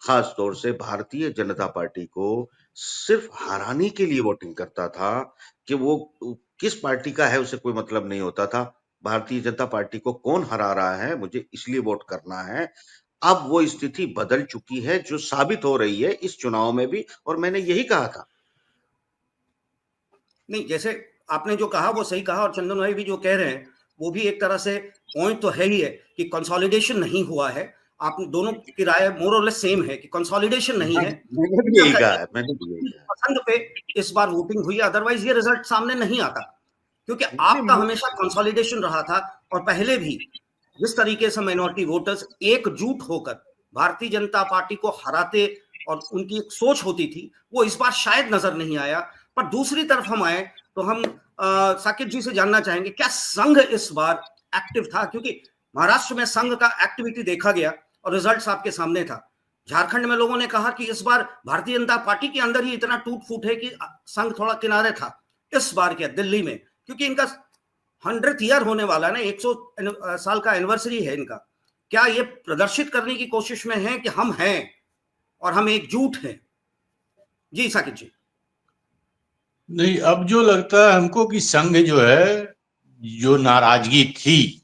खास तौर से भारतीय जनता पार्टी को सिर्फ हराने के लिए वोटिंग करता था, कि वो किस पार्टी का है उसे कोई मतलब नहीं होता था। भारतीय जनता पार्टी को कौन हरा रहा है, मुझे इसलिए वोट करना है। अब वो स्थिति बदल चुकी है, जो साबित हो रही है इस चुनाव में भी, और मैंने यही कहा था। नहीं, जैसे आपने जो कहा वो सही कहा, और चंदन भाई भी जो कह रहे हैं वो भी एक तरह से पॉइंट तो है ही है कि कंसोलिडेशन नहीं हुआ है। आप दोनों की राय मोर और लेस सेम है कि कंसोलिडेशन नहीं है। मैंने भी यही कहा है, मैंने भी यही कहा। पसंद पे इस बार वोटिंग हुई, अदरवाइज ये रिजल्ट सामने नहीं आता, क्योंकि आपका हमेशा कंसोलिडेशन रहा था। और पहले भी जिस तरीके से माइनॉरिटी वोटर्स एकजुट होकर भारतीय जनता पार्टी को हराते और उनकी एक सोच होती थी, वो इस बार शायद नजर नहीं आया। पर दूसरी तरफ हम आए तो हम साकिब जी से जानना चाहेंगे, क्या संघ इस बार एक्टिव था? क्योंकि महाराष्ट्र में संघ का एक्टिविटी देखा गया और रिजल्ट्स आपके सामने था। झारखंड में लोगों ने कहा कि इस बार भारतीय जनता पार्टी के अंदर ही इतना टूट फूट है कि संघ थोड़ा किनारे था। इस बार क्या दिल्ली में, क्योंकि इनका 100th ईयर होने वाला है ना, 100 साल का एनिवर्सरी है इनका, क्या ये प्रदर्शित करने की कोशिश में है कि हम हैं और हम एकजुट हैं? जी साकिब जी। नहीं, अब जो लगता है हमको कि संघ जो है, जो नाराजगी थी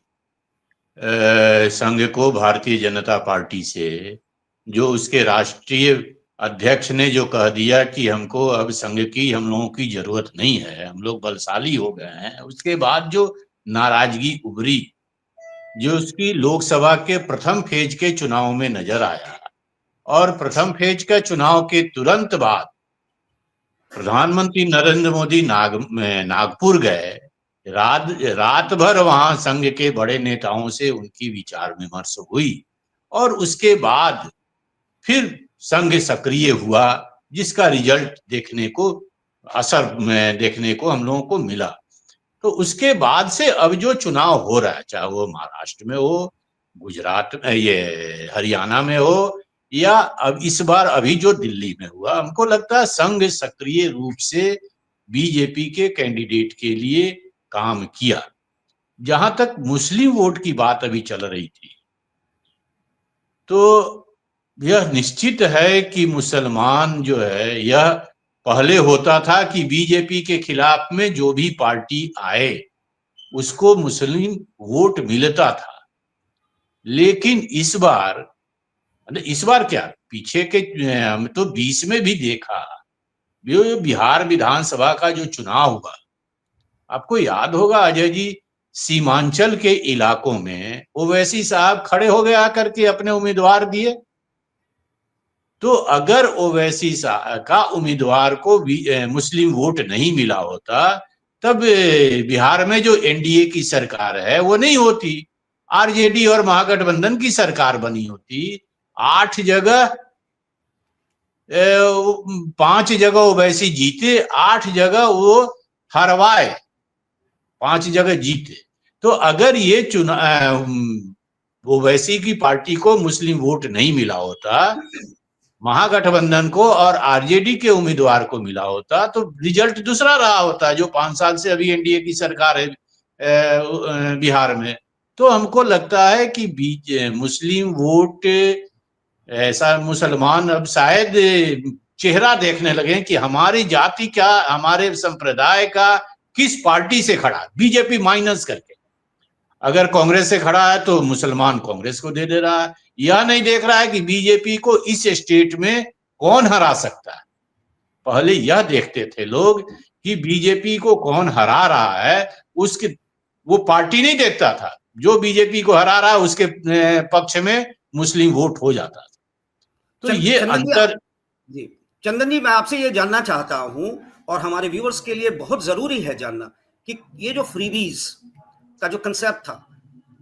संघ को भारतीय जनता पार्टी से, जो उसके राष्ट्रीय अध्यक्ष ने जो कह दिया कि हमको अब संघ की, हम लोगों की जरूरत नहीं है, हम लोग बलशाली हो गए हैं, उसके बाद जो नाराजगी उभरी, जो उसकी लोकसभा के प्रथम फेज के चुनाव में नजर आया। और प्रथम फेज के चुनाव के तुरंत बाद प्रधानमंत्री नरेंद्र मोदी नागपुर गए, रात भर वहां संघ के बड़े नेताओं से उनकी विचार विमर्श हुई, और उसके बाद फिर संघ सक्रिय हुआ, जिसका रिजल्ट देखने को, असर देखने को हम लोगों को मिला। तो उसके बाद से अब जो चुनाव हो रहा है, चाहे वो महाराष्ट्र में हो, गुजरात में, ये हरियाणा में हो, या अब इस बार अभी जो दिल्ली में हुआ, हमको लगता है संघ सक्रिय रूप से बीजेपी के कैंडिडेट के लिए काम किया। जहां तक मुस्लिम वोट की बात अभी चल रही थी, तो यह निश्चित है कि मुसलमान जो है, यह पहले होता था कि बीजेपी के खिलाफ में जो भी पार्टी आए उसको मुस्लिम वोट मिलता था। लेकिन इस बार क्या, पीछे के हम तो 20 में भी देखा, बिहार विधानसभा का जो चुनाव हुआ, आपको याद होगा अजय जी, सीमांचल के इलाकों में ओवैसी साहब खड़े हो गए आकर के अपने उम्मीदवार दिए। तो अगर ओवैसी का उम्मीदवार को मुस्लिम वोट नहीं मिला होता, तब बिहार में जो एनडीए की सरकार है वो नहीं होती, आरजेडी और महागठबंधन की सरकार बनी होती। 8 जगह 5 जगह ओवैसी जीते, 8 जगह वो हरवाए, 5 जगह जीते। तो अगर ये ओवैसी की पार्टी को मुस्लिम वोट नहीं मिला होता, महागठबंधन को और आरजेडी के उम्मीदवार को मिला होता, तो रिजल्ट दूसरा रहा होता, जो 5 साल से अभी एनडीए की सरकार है बिहार में। तो हमको लगता है कि मुस्लिम वोट, ऐसा मुसलमान अब शायद चेहरा देखने लगे कि हमारी जाति क्या, हमारे संप्रदाय का किस पार्टी से खड़ा, बीजेपी माइनस करके। अगर कांग्रेस से खड़ा है तो मुसलमान कांग्रेस को दे रहा है, यह नहीं देख रहा है कि बीजेपी को इस स्टेट में कौन हरा सकता है। पहले यह देखते थे लोग कि बीजेपी को कौन हरा रहा है, उसके वो पार्टी नहीं देखता था, जो बीजेपी को हरा रहा है उसके पक्ष में मुस्लिम वोट हो जाता था। तो ये अंतर। जी चंदन जी, मैं आपसे ये जानना चाहता हूं और हमारे व्यूअर्स के लिए बहुत जरूरी है जानना कि ये जो फ्रीबीज का जो कंसेप्ट था,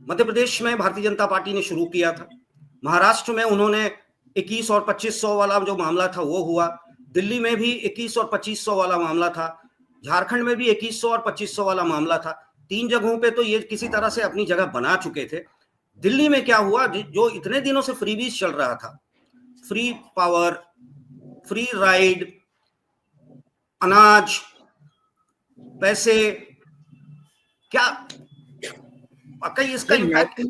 मध्य प्रदेश में भारतीय जनता पार्टी ने शुरू किया था, महाराष्ट्र में उन्होंने 21 और 2500 वाला जो मामला था वो हुआ, दिल्ली में भी 21 और 2500 वाला मामला था, झारखंड में भी 2100 और 2500 वाला मामला था। 3 जगहों पे तो ये किसी तरह से अपनी जगह बना चुके थे। दिल्ली में क्या हुआ, जो इतने दिनों से फ्रीबीज चल रहा था, फ्री पावर, फ्री राइड, अनाज, पैसे, क्या वाकई इसका इम्पैक्ट?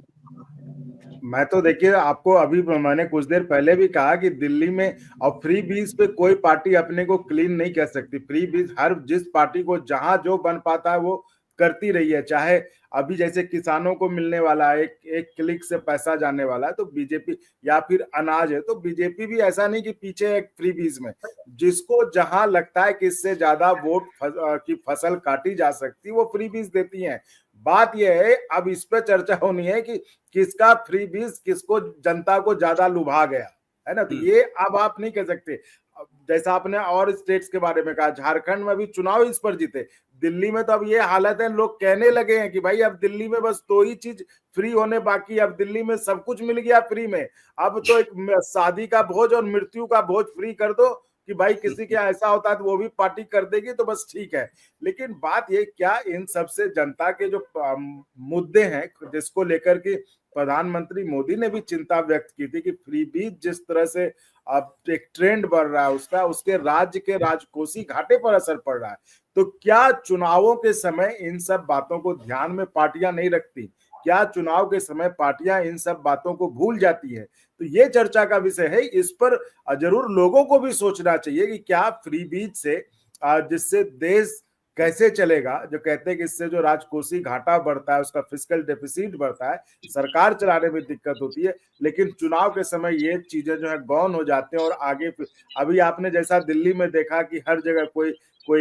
मैं तो देखिए, आपको अभी मैंने कुछ देर पहले भी कहा कि दिल्ली में अब फ्री बीज पे कोई पार्टी अपने को क्लीन नहीं कह सकती। फ्री बीज हर जिस पार्टी को जहां जो बन पाता है वो करती रही है। चाहे अभी जैसे किसानों को मिलने वाला है, एक क्लिक से पैसा जाने वाला है, तो बीजेपी, या फिर अनाज है तो बीजेपी भी ऐसा नहीं कि पीछे एक फ्री बीज में, जिसको जहां लगता है कि इससे ज्यादा वोट की फसल काटी जा सकती वो फ्री बीज देती है। बात यह है, अब इस पे चर्चा होनी है कि किसका फ्री बीज किसको, जनता को ज्यादा लुभा गया है ना। तो ये अब आप नहीं कह सकते। जैसा आपने और स्टेट्स के बारे में कहा, झारखंड में भी चुनाव इस पर जीते, दिल्ली में तो अब ये हालत है, लोग कहने लगे हैं कि भाई अब दिल्ली में बस 2 ही चीज फ्री होने बाकी, अब दिल्ली में सब कुछ मिल गया फ्री में, अब तो एक शादी का भोज और मृत्यु का भोज फ्री कर दो कि भाई किसी के ऐसा होता है तो वो भी पार्टी कर देगी तो बस ठीक है। लेकिन बात ये, क्या इन सबसे जनता के जो मुद्दे हैं जिसको लेकर के प्रधानमंत्री मोदी ने भी चिंता व्यक्त की थी कि फ्री बीज जिस तरह से अब एक ट्रेंड बढ़ रहा है उसका, उसके राज्य के राजकोषीय घाटे पर असर पड़ रहा है, तो क्या चुनावों के समय इन सब बातों को ध्यान में पार्टियां नहीं रखती? क्या चुनाव के समय पार्टियां इन सब बातों को भूल जाती है? तो ये चर्चा का विषय है। इस पर जरूर लोगों को भी सोचना चाहिए कि क्या फ्री बीज से जिससे देश कैसे चलेगा, जो कहते हैं कि इससे जो राजकोषीय घाटा बढ़ता है, उसका फिस्कल डेफिसिट बढ़ता है, सरकार चलाने में दिक्कत होती है, लेकिन चुनाव के समय ये चीजें जो है गौन हो जाते हैं और आगे। अभी आपने जैसा दिल्ली में देखा कि हर जगह कोई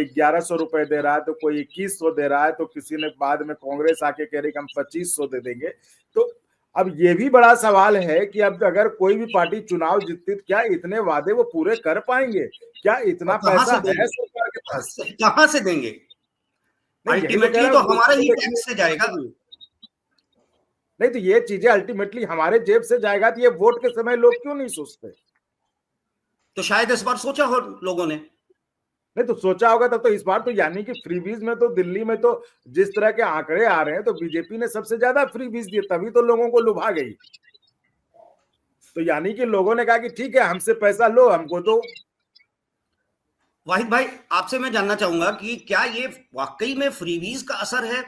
1100 रुपए दे रहा है, तो कोई 2100 दे रहा है, तो किसी ने बाद में कांग्रेस आके कह रही कि हम 2500 दे देंगे। तो अब ये भी बड़ा सवाल है कि अब अगर कोई भी पार्टी चुनाव जीतती, क्या इतने वादे वो पूरे कर पाएंगे? क्या इतना पैसा है सरकार के पास? कहां से देंगे? अल्टीमेटली तो हमारा ही टैक्स से जाएगा। नहीं तो ये चीजें अल्टीमेटली हमारे जेब से जाएगा, तो ये वोट के समय लोग क्यों नहीं सोचते? तो शायद इस बार सोचा हो लोगों ने। नहीं तो सोचा होगा तब तो इस बार तो, यानी कि फ्रीबीज में तो दिल्ली में तो जिस तरह के आंकड़े आ रहे हैं तो बीजेपी ने सबसे ज्यादा फ्रीबीज दिए, तभी तो लोगों को लुभा गई। तो यानी कि लोगों ने कहा कि ठीक है, हमसे पैसा लो, हमको तो। वाहिद भाई, आपसे मैं जानना चाहूंगा कि क्या ये वाकई में फ्रीबीज का असर है,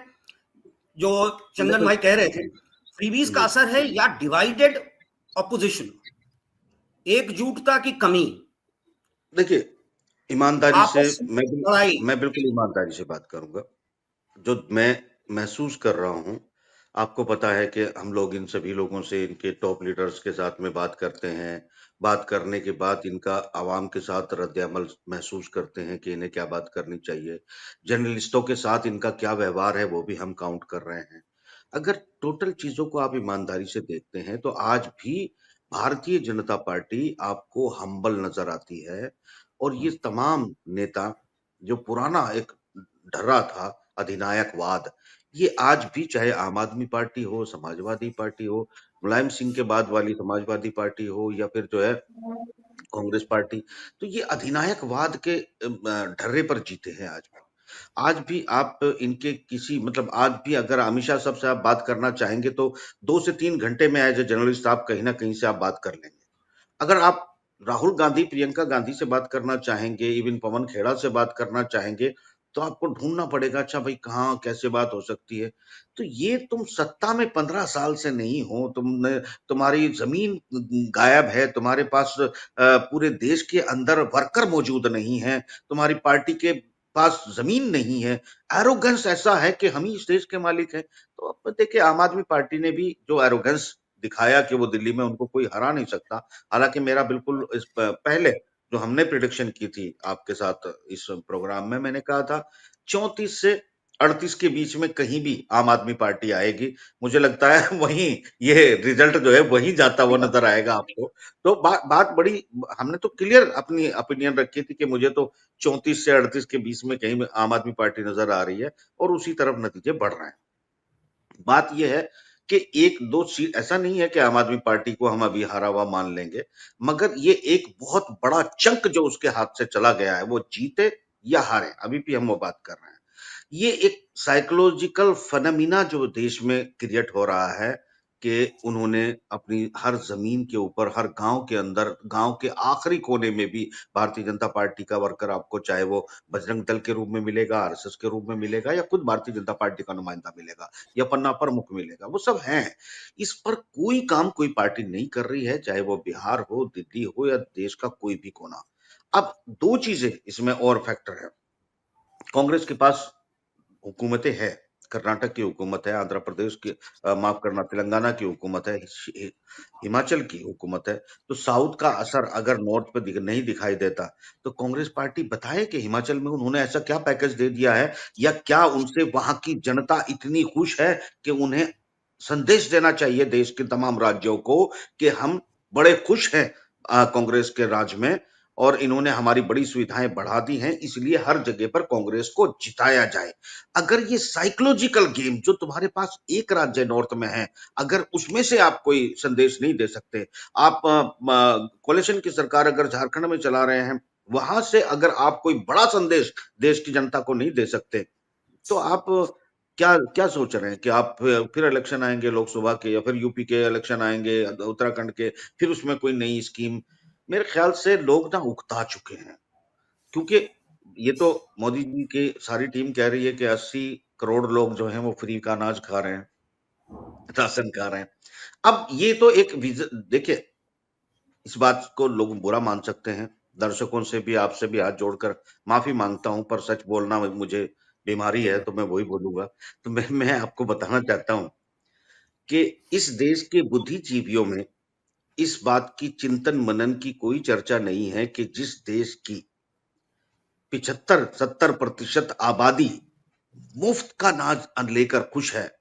जो चंदन भाई कह रहे थे, फ्रीबीज का असर है या डिवाइडेड ऑपोजिशन, एकजुटता की कमी? देखिए, ईमानदारी से मैं बिल्कुल ईमानदारी से बात करूंगा। जो मैं महसूस कर रहा हूं, आपको पता है कि हम लोग इन सभी लोगों से, इनके टॉप लीडर्स के साथ में बात करते हैं, बात करने के बाद इनका आवाम के साथ रद्द-ए-अमल महसूस करते हैं कि इन्हें क्या बात करनी चाहिए। जर्नलिस्टों के साथ इनका क्या व्यवहार है वो भी हम काउंट कर रहे हैं। अगर टोटल चीजों को आप ईमानदारी से देखते हैं तो आज भी भारतीय जनता पार्टी आपको हम्बल नजर आती है और ये तमाम नेता जो पुराना एक ढर्रा था अधिनायकवाद, ये आज भी चाहे आम आदमी पार्टी हो, समाजवादी पार्टी हो, मुलायम सिंह के बाद वाली समाजवादी पार्टी हो या फिर जो है कांग्रेस पार्टी, तो ये अधिनायकवाद के ढर्रे पर जीते हैं आज भी। आज भी आप इनके किसी मतलब आज भी अगर अमित शाह साहब से आप बात करना चाहेंगे तो 2 से 3 घंटे में एज ए जर्नलिस्ट आप कहीं न कहीं से आप बात कर लेंगे। अगर आप राहुल गांधी, प्रियंका गांधी से बात करना चाहेंगे, इवन पवन खेड़ा से बात करना चाहेंगे, तो आपको ढूँढना पड़ेगा अच्छा भाई कहाँ कैसे बात हो सकती है। तो ये तुम सत्ता में 15 साल से नहीं हो, तुम्हारी ज़मीन गायब है, तुम्हारे पास पूरे देश के अंदर वर्कर मौजूद नहीं हैं, तुम्हारी पार्टी के पास ज़मीन नहीं है, एरोगेंस ऐसा है कि हम ही इस देश के मालिक हैं। तो अब देखिए आम आदमी पार्टी ने भी जो एरोगेंस दिखाया कि वो दिल्ली में उनको कोई हरा नहीं सकता। हालाँकि मेरा बिल्कुल इस पहले जो हमने प्रेडिक्शन की थी आपके साथ इस प्रोग्राम में मैंने कहा था 34 से 38 के बीच में कहीं भी आम आदमी पार्टी आएगी। मुझे लगता है वहीं ये रिजल्ट जो है वहीं जाता हुआ नज़र आएगा आपको। तो बात बड़ी हमने तो क्लियर अपनी ओपिनियन रखी थी कि मुझे तो 34 से 38 के बीच में कहीं आम आदमी पार्टी नज़र आ रही है और उसी तरफ नतीजे बढ़ रहे हैं। बात ये है कि 1-2 सीट ऐसा नहीं है कि आम आदमी पार्टी को हम अभी हारा हुआ मान लेंगे, मगर ये एक बहुत बड़ा चंक जो उसके हाथ से चला गया है, वो जीते या हारे, अभी भी हम वो बात कर रहे हैं। ये एक साइकोलॉजिकल फिनोमेना जो देश में क्रिएट हो रहा है कि उन्होंने अपनी हर जमीन के ऊपर, हर गांव के अंदर, गांव के आखिरी कोने में भी भारतीय जनता पार्टी का वर्कर आपको चाहे वो बजरंग दल के रूप में मिलेगा, आरएसएस के रूप में मिलेगा या खुद भारतीय जनता पार्टी का नुमाइंदा मिलेगा या पन्ना प्रमुख मिलेगा, वो सब हैं। इस पर कोई काम कोई पार्टी नहीं कर रही है, चाहे वो बिहार हो, दिल्ली हो या देश का कोई भी कोना। अब 2 चीजें इसमें और फैक्टर है। कांग्रेस के पास हुकूमतें हैं, कर्नाटक की हुकूमत है, आंध्र प्रदेश की माफ करना तेलंगाना की हुकूमत है, हिमाचल की हुकूमत है। तो साउथ का असर अगर नॉर्थ पे नहीं दिखाई देता तो कांग्रेस पार्टी बताए कि हिमाचल में उन्होंने ऐसा क्या पैकेज दे दिया है या क्या उनसे वहां की जनता इतनी खुश है कि उन्हें संदेश देना चाहिए देश के तमाम राज्यों को कि हम बड़े खुश हैं कांग्रेस के राज में और इन्होंने हमारी बड़ी सुविधाएं बढ़ा दी हैं, इसलिए हर जगह पर कांग्रेस को जिताया जाए। अगर ये साइकोलॉजिकल गेम जो तुम्हारे पास एक राज्य नॉर्थ में है, अगर उसमें से आप कोई संदेश नहीं दे सकते, आप कोalition की सरकार अगर झारखंड में चला रहे हैं, वहां से अगर आप कोई बड़ा संदेश देश की जनता को नहीं दे सकते, तो आप क्या क्या सोच रहे हैं कि आप फिर इलेक्शन आएंगे लोकसभा के या फिर यूपी के इलेक्शन आएंगे, उत्तराखंड के, फिर उसमें कोई नई स्कीम। मेरे ख्याल से लोग ना उकता चुके हैं क्योंकि ये तो मोदी जी की सारी टीम कह रही है कि 80 करोड़ लोग जो हैं वो फ्री का अनाज खा रहे हैं, राशन खा रहे हैं। अब ये तो एक देखिए इस बात को लोग बुरा मान सकते हैं, दर्शकों से भी आपसे भी हाथ जोड़कर माफी मांगता हूं, पर सच बोलना मुझे बीमारी है तो मैं वही बोलूंगा। तो मैं आपको बताना चाहता हूं कि इस देश के बुद्धिजीवियों में इस बात की चिंतन मनन की कोई चर्चा नहीं है कि जिस देश की 75-70% आबादी मुफ्त का अनाज लेकर खुश है,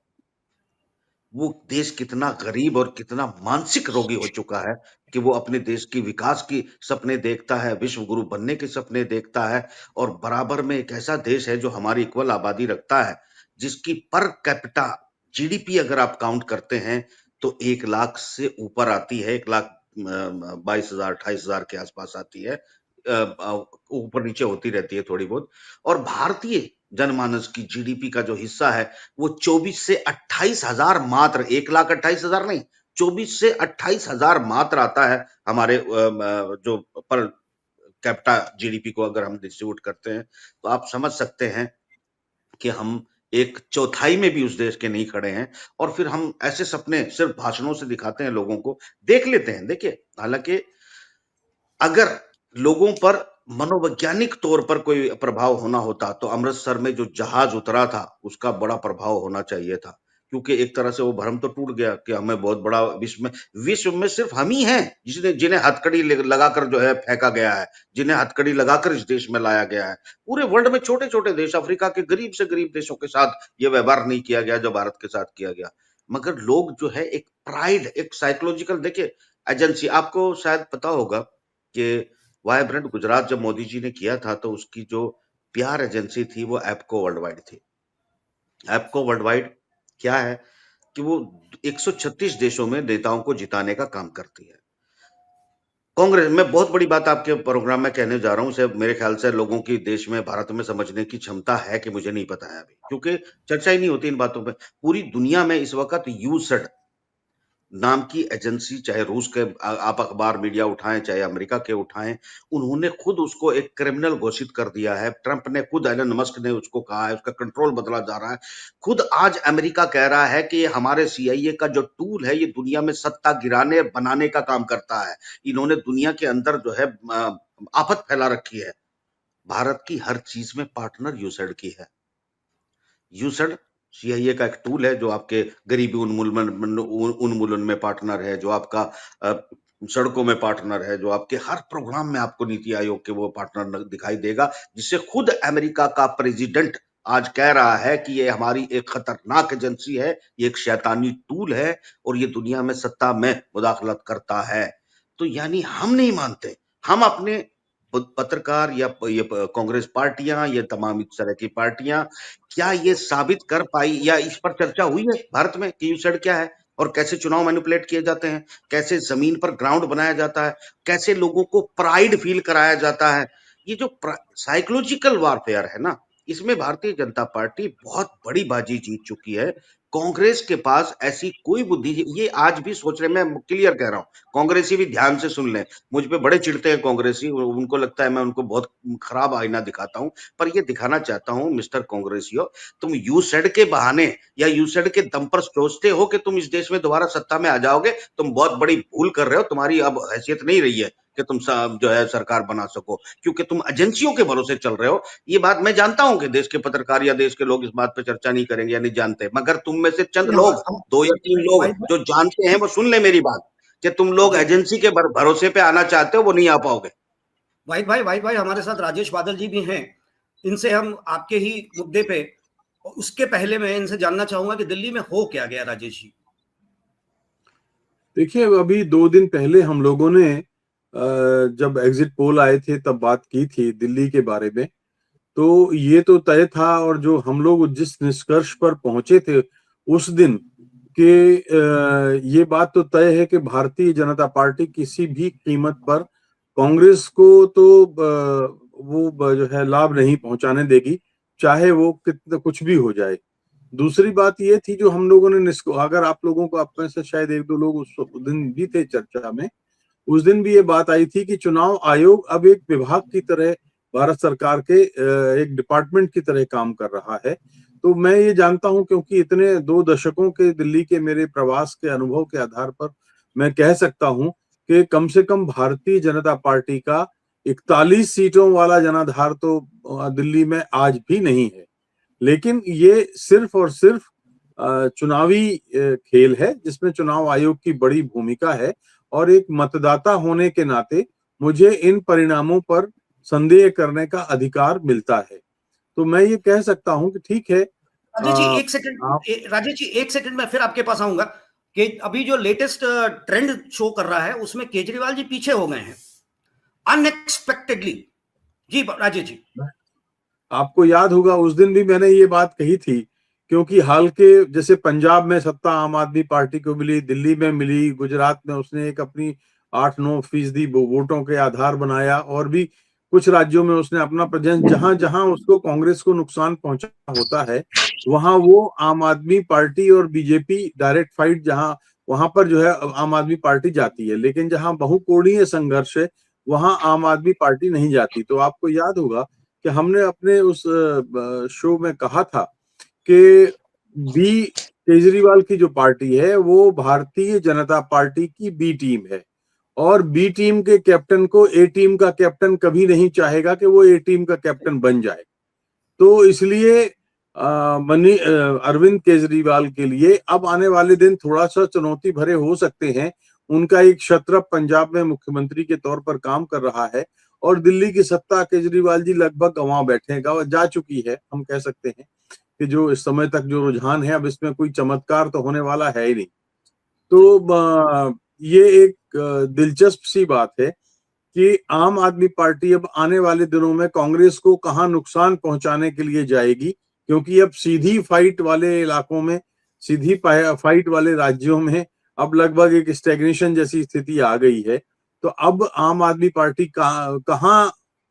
वो देश कितना गरीब और कितना मानसिक रोगी हो चुका है कि वो अपने देश की विकास की सपने देखता है, विश्व गुरु बनने के सपने देखता है और बराबर में एक ऐसा देश है जो हमारी इक्वल आबादी रखता है, जिसकी पर कैपिटा जीडीपी अगर आप काउंट करते हैं तो 1 लाख से ऊपर आती है, 1,22,000 28,000 के आसपास आती है, ऊपर नीचे होती रहती है थोड़ी बहुत। और भारतीय जनमानस की जीडीपी का जो हिस्सा है वो 24 से 28,000 मात्र, 1,28,000 नहीं, 24 से 28,000 मात्र आता है हमारे जो पर कैपिटा जीडीपी को अगर हम डिस्ट्रीब्यूट करते हैं, तो आप समझ सकते हैं कि हम 1/4 में भी उस देश के नहीं खड़े हैं। और फिर हम ऐसे सपने सिर्फ भाषणों से दिखाते हैं, लोगों को देख लेते हैं। देखिए हालांकि अगर लोगों पर मनोवैज्ञानिक तौर पर कोई प्रभाव होना होता तो अमृतसर में जो जहाज उतरा था उसका बड़ा प्रभाव होना चाहिए था, क्योंकि एक तरह से वो भ्रम तो टूट गया कि हमें बहुत बड़ा विश्व में सिर्फ हम ही हैं जिन्हें हथकड़ी लगाकर जो है फेंका गया है, जिन्हें हथकड़ी लगाकर इस देश में लाया गया है। पूरे वर्ल्ड में छोटे छोटे देश, अफ्रीका के गरीब से गरीब देशों के साथ ये व्यवहार नहीं किया गया जो भारत के साथ किया गया। मगर लोग जो है एक प्राइड, एक साइकोलॉजिकल, देखिए एजेंसी, आपको शायद पता होगा कि वाइब्रेंट गुजरात जब मोदी जी ने किया था तो उसकी जो पीआर एजेंसी थी वो एप्को वर्ल्ड वाइड थी। एप्को वर्ल्ड वाइड क्या है कि वो 136 देशों में नेताओं को जिताने का काम करती है। कांग्रेस में बहुत बड़ी बात आपके प्रोग्राम में कहने जा रहा हूं, सिर्फ मेरे ख्याल से लोगों की देश में, भारत में समझने की क्षमता है कि मुझे नहीं पता है अभी, क्योंकि चर्चा ही नहीं होती इन बातों पे। पूरी दुनिया में इस वक्त यूसेड नाम की एजेंसी, चाहे रूस के आप अखबार मीडिया उठाएं, चाहे अमेरिका के उठाएं, उन्होंने खुद उसको एक क्रिमिनल घोषित कर दिया है। ट्रंप ने खुद, एलन मस्क ने उसको कहा है, उसका कंट्रोल बदला जा रहा है। खुद आज अमेरिका कह रहा है कि हमारे सीआईए का जो टूल है ये दुनिया में सत्ता गिराने बनाने का काम करता है। इन्होंने दुनिया के अंदर जो है आफत फैला रखी है। भारत की हर चीज में पार्टनर यूसेड की है। यूसेड सीआईए का एक टूल है जो आपके गरीबी उन्मूलन में पार्टनर है, जो आपका सड़कों में पार्टनर है, जो आपके हर प्रोग्राम में आपको नीति आयोग के वो पार्टनर दिखाई देगा, जिससे खुद अमेरिका का प्रेसिडेंट आज कह रहा है कि ये हमारी एक खतरनाक एजेंसी है, ये एक शैतानी टूल है और ये दुनिया में सत्ता में मुदाखलत करता है। तो यानी हम नहीं मानते, हम अपने पत्रकार या ये कांग्रेस पार्टियां, ये तमाम इस तरह की पार्टियां, क्या ये साबित कर पाई या इस पर चर्चा हुई है भारत में कि यूसेड क्या है और कैसे चुनाव मैनिपुलेट किए जाते हैं, कैसे जमीन पर ग्राउंड बनाया जाता है, कैसे लोगों को प्राइड फील कराया जाता है। ये जो साइकोलॉजिकल वॉरफेयर है ना, इसमें भारतीय जनता पार्टी बहुत बड़ी बाजी जीत चुकी है। कांग्रेस के पास ऐसी कोई बुद्धि, ये आज भी सोच रहे, मैं क्लियर कह रहा हूं, कांग्रेसी भी ध्यान से सुन लें, मुझ पे बड़े चिढ़ते हैं कांग्रेसी, उनको लगता है मैं उनको बहुत खराब आईना दिखाता हूं, पर ये दिखाना चाहता हूं मिस्टर कांग्रेसियों, तुम यूसेड के बहाने या यूसेड के दम पर सोचते हो कि तुम इस देश में दोबारा सत्ता में आ जाओगे, तुम बहुत बड़ी भूल कर रहे हो। तुम्हारी अब हैसियत नहीं रही है कि तुम जो है सरकार बना सको, क्योंकि तुम एजेंसियों के भरोसे चल रहे हो। ये बात मैं जानता हूं कि देश के पत्रकार या देश के लोग इस बात पे चर्चा नहीं करेंगे या नहीं जानते, मगर तुम में से चंद लोग, 2 या 3 लोग जो जानते हैं वो सुन ले मेरी बात, कि तुम लोग एजेंसी के भरोसे पे आना चाहते हो, वो नहीं आ पाओगे। वाहिद भाई हमारे साथ राजेश बादल जी भी हैं, इनसे हम आपके ही मुद्दे पे, उसके पहले मैं इनसे जानना चाहूंगा कि दिल्ली में हो क्या गया राजेश जी। देखिए, अभी 2 दिन पहले हम लोगों ने जब एग्जिट पोल आए थे तब बात की थी दिल्ली के बारे में, तो ये तो तय था और जो हम लोग जिस निष्कर्ष पर पहुंचे थे उस दिन के ये बात तो तय है कि भारतीय जनता पार्टी किसी भी कीमत पर कांग्रेस को तो वो जो है लाभ नहीं पहुंचाने देगी, चाहे वो कितना कुछ भी हो जाए। दूसरी बात ये थी जो हम लोगों ने, अगर आप लोगों को, आप में से शायद 1-2 लोग उस दिन भी थे चर्चा में, उस दिन भी ये बात आई थी कि चुनाव आयोग अब एक विभाग की तरह भारत सरकार के एक डिपार्टमेंट की तरह काम कर रहा है। तो मैं ये जानता हूं, क्योंकि इतने 2 दशकों के दिल्ली के मेरे प्रवास के अनुभव के आधार पर मैं कह सकता हूं कि कम से कम भारतीय जनता पार्टी का 41 सीटों वाला जनाधार तो दिल्ली में आज भी नहीं है। लेकिन ये सिर्फ और सिर्फ चुनावी खेल है जिसमें चुनाव आयोग की बड़ी भूमिका है, और एक मतदाता होने के नाते मुझे इन परिणामों पर संदेह करने का अधिकार मिलता है। तो मैं ये कह सकता हूं कि ठीक है। राजेश जी एक सेकंड मैं फिर आपके पास आऊंगा कि अभी जो लेटेस्ट ट्रेंड शो कर रहा है उसमें केजरीवाल जी पीछे हो गए हैं अनएक्सपेक्टेडली। जी राजेश जी, आपको याद होगा उस दिन भी मैंने ये बात कही थी, क्योंकि हाल के जैसे पंजाब में सत्ता आम आदमी पार्टी को मिली, दिल्ली में मिली, गुजरात में उसने एक अपनी 8-9% वोटों के आधार बनाया, और भी कुछ राज्यों में उसने अपना प्रेजेंस, जहां जहां उसको कांग्रेस को नुकसान पहुंचा होता है वहां वो आम आदमी पार्टी और बीजेपी डायरेक्ट फाइट, जहां वहां पर जो है आम आदमी पार्टी जाती है, लेकिन जहां बहुकोणीय संघर्ष है वहां आम आदमी पार्टी नहीं जाती। तो आपको याद होगा कि हमने अपने उस शो में कहा था कि बी केजरीवाल की जो पार्टी है वो भारतीय जनता पार्टी की बी टीम है, और बी टीम के कैप्टन को ए टीम का कैप्टन कभी नहीं चाहेगा कि वो ए टीम का कैप्टन बन जाए। तो इसलिए अरविंद केजरीवाल के लिए अब आने वाले दिन थोड़ा सा चुनौती भरे हो सकते हैं। उनका एक क्षत्रप पंजाब में मुख्यमंत्री के तौर पर काम कर रहा है, और दिल्ली की सत्ता केजरीवाल जी लगभग गंवा बैठे हैं, जा चुकी है। हम कह सकते हैं कि जो इस समय तक जो रुझान है, अब इसमें कोई चमत्कार तो होने वाला है ही नहीं। तो ये एक दिलचस्प सी बात है कि आम आदमी पार्टी अब आने वाले दिनों में कांग्रेस को कहां नुकसान पहुंचाने के लिए जाएगी, क्योंकि अब सीधी फाइट वाले इलाकों में, सीधी फाइट वाले राज्यों में अब लगभग एक स्टैग्नेशन जैसी स्थिति आ गई है। तो अब आम आदमी पार्टी कहां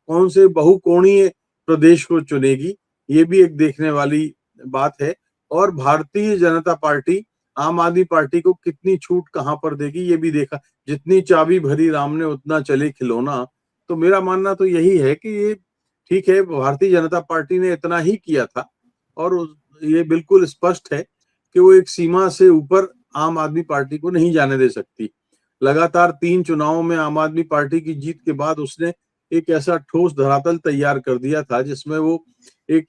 कौन से बहुकोणीय प्रदेश को चुनेगी, ये भी एक देखने वाली बात है। और भारतीय जनता पार्टी आम आदमी पार्टी को कितनी छूट कहां पर देगी, ये भी देखा। जितनी चाबी भरी राम ने उतना चले खिलौना। तो मेरा मानना तो यही है कि ये ठीक है, भारतीय जनता पार्टी ने इतना ही किया था और ये बिल्कुल स्पष्ट है कि वो एक सीमा से ऊपर आम आदमी पार्टी को नहीं जाने दे सकती। लगातार 3 चुनावों में आम आदमी पार्टी की जीत के बाद उसने एक ऐसा ठोस धरातल तैयार कर दिया था जिसमें वो एक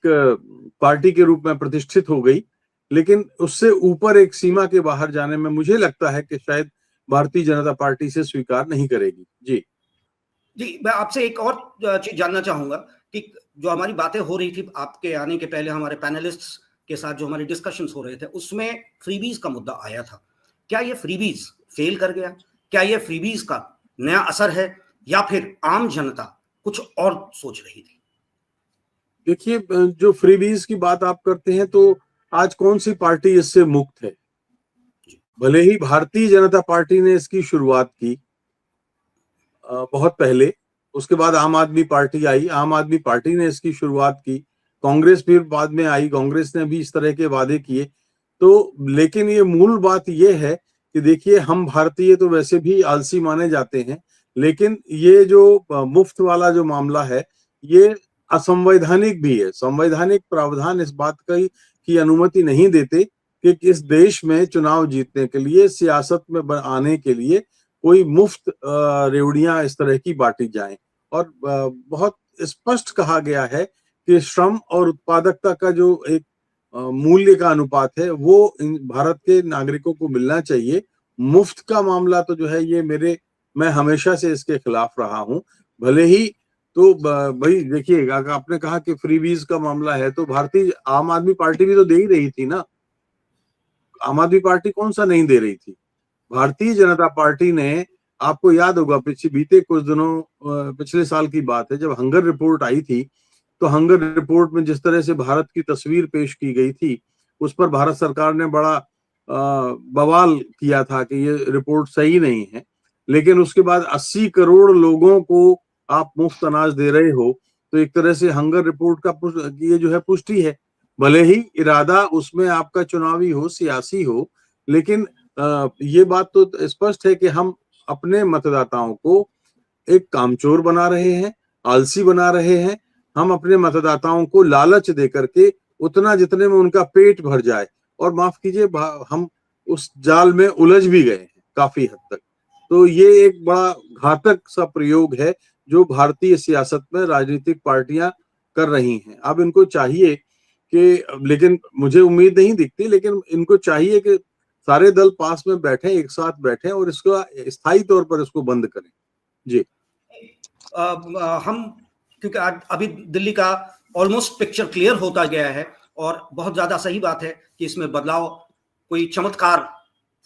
पार्टी के रूप में प्रतिष्ठित हो गई। लेकिन उससे ऊपर एक सीमा के बाहर जाने में मुझे लगता है कि शायद भारतीय जनता पार्टी से स्वीकार नहीं करेगी। जी, मैं आपसे एक और चीज जानना चाहूंगा कि जो हमारी बातें हो रही थी आपके आने के पहले, हमारे पैनलिस्ट्स के साथ जो हमारे डिस्कशंस हो रहे थे, उसमें फ्रीबीज का मुद्दा आया था। क्या ये फ्रीबीज फेल कर गया? क्या ये फ्रीबीज का नया असर है या फिर आम जनता कुछ और सोच रही थी? देखिए, जो फ्रीबीज की बात आप करते हैं, तो आज कौन सी पार्टी इससे मुक्त है? भले ही भारतीय जनता पार्टी ने इसकी शुरुआत की बहुत पहले, उसके बाद आम आदमी पार्टी आई, आम आदमी पार्टी ने इसकी शुरुआत की, कांग्रेस फिर बाद में आई, कांग्रेस ने भी इस तरह के वादे किए। तो लेकिन ये मूल बात ये है कि देखिए, हम भारतीय तो वैसे भी आलसी माने जाते हैं, लेकिन ये जो मुफ्त वाला जो मामला है, ये असंवैधानिक भी है। संवैधानिक प्रावधान इस बात की अनुमति नहीं देते कि इस देश में चुनाव जीतने के लिए, सियासत में आने के लिए कोई मुफ्त रेवड़ियां इस तरह की बांटी जाएं। और बहुत स्पष्ट कहा गया है कि श्रम और उत्पादकता का जो एक मूल्य का अनुपात है, वो भारत के नागरिकों को मिलना चाहिए। मुफ्त का मामला तो जो है, ये मैं हमेशा से इसके खिलाफ रहा हूं। भले ही तो भाई देखिए, आपने कहा कि फ्रीबीज का मामला है, तो भारतीय आम आदमी पार्टी भी तो दे ही रही थी ना। आम आदमी पार्टी कौन सा नहीं दे रही थी? भारतीय जनता पार्टी ने, आपको याद होगा बीते कुछ दिनों, पिछले साल की बात है, जब हंगर रिपोर्ट आई थी, तो हंगर रिपोर्ट में जिस तरह से भारत की तस्वीर पेश की गई थी, उस पर भारत सरकार ने बड़ा बवाल किया था कि ये रिपोर्ट सही नहीं है। लेकिन उसके बाद 80 करोड़ लोगों को आप मुफ्त अनाज दे रहे हो, तो एक तरह से हंगर रिपोर्ट का ये जो है पुष्टि है। भले ही इरादा उसमें आपका चुनावी हो, सियासी हो, लेकिन ये बात तो स्पष्ट है कि हम अपने मतदाताओं को एक कामचोर बना रहे हैं, आलसी बना रहे हैं। हम अपने मतदाताओं को लालच दे करके उतना जितने में उनका पेट भर जाए, और माफ कीजिए, हम उस जाल में उलझ भी गए हैं काफी हद तक। तो ये एक बड़ा घातक सा प्रयोग है जो भारतीय सियासत में राजनीतिक पार्टियां कर रही हैं। अब इनको चाहिए कि, लेकिन मुझे उम्मीद नहीं दिखती, लेकिन इनको चाहिए कि सारे दल पास में बैठे, एक साथ बैठे और इसको स्थायी तौर पर इसको बंद करें। जी, हम क्योंकि अभी दिल्ली का ऑलमोस्ट पिक्चर क्लियर होता गया है और बहुत ज्यादा सही बात है कि इसमें बदलाव, कोई चमत्कार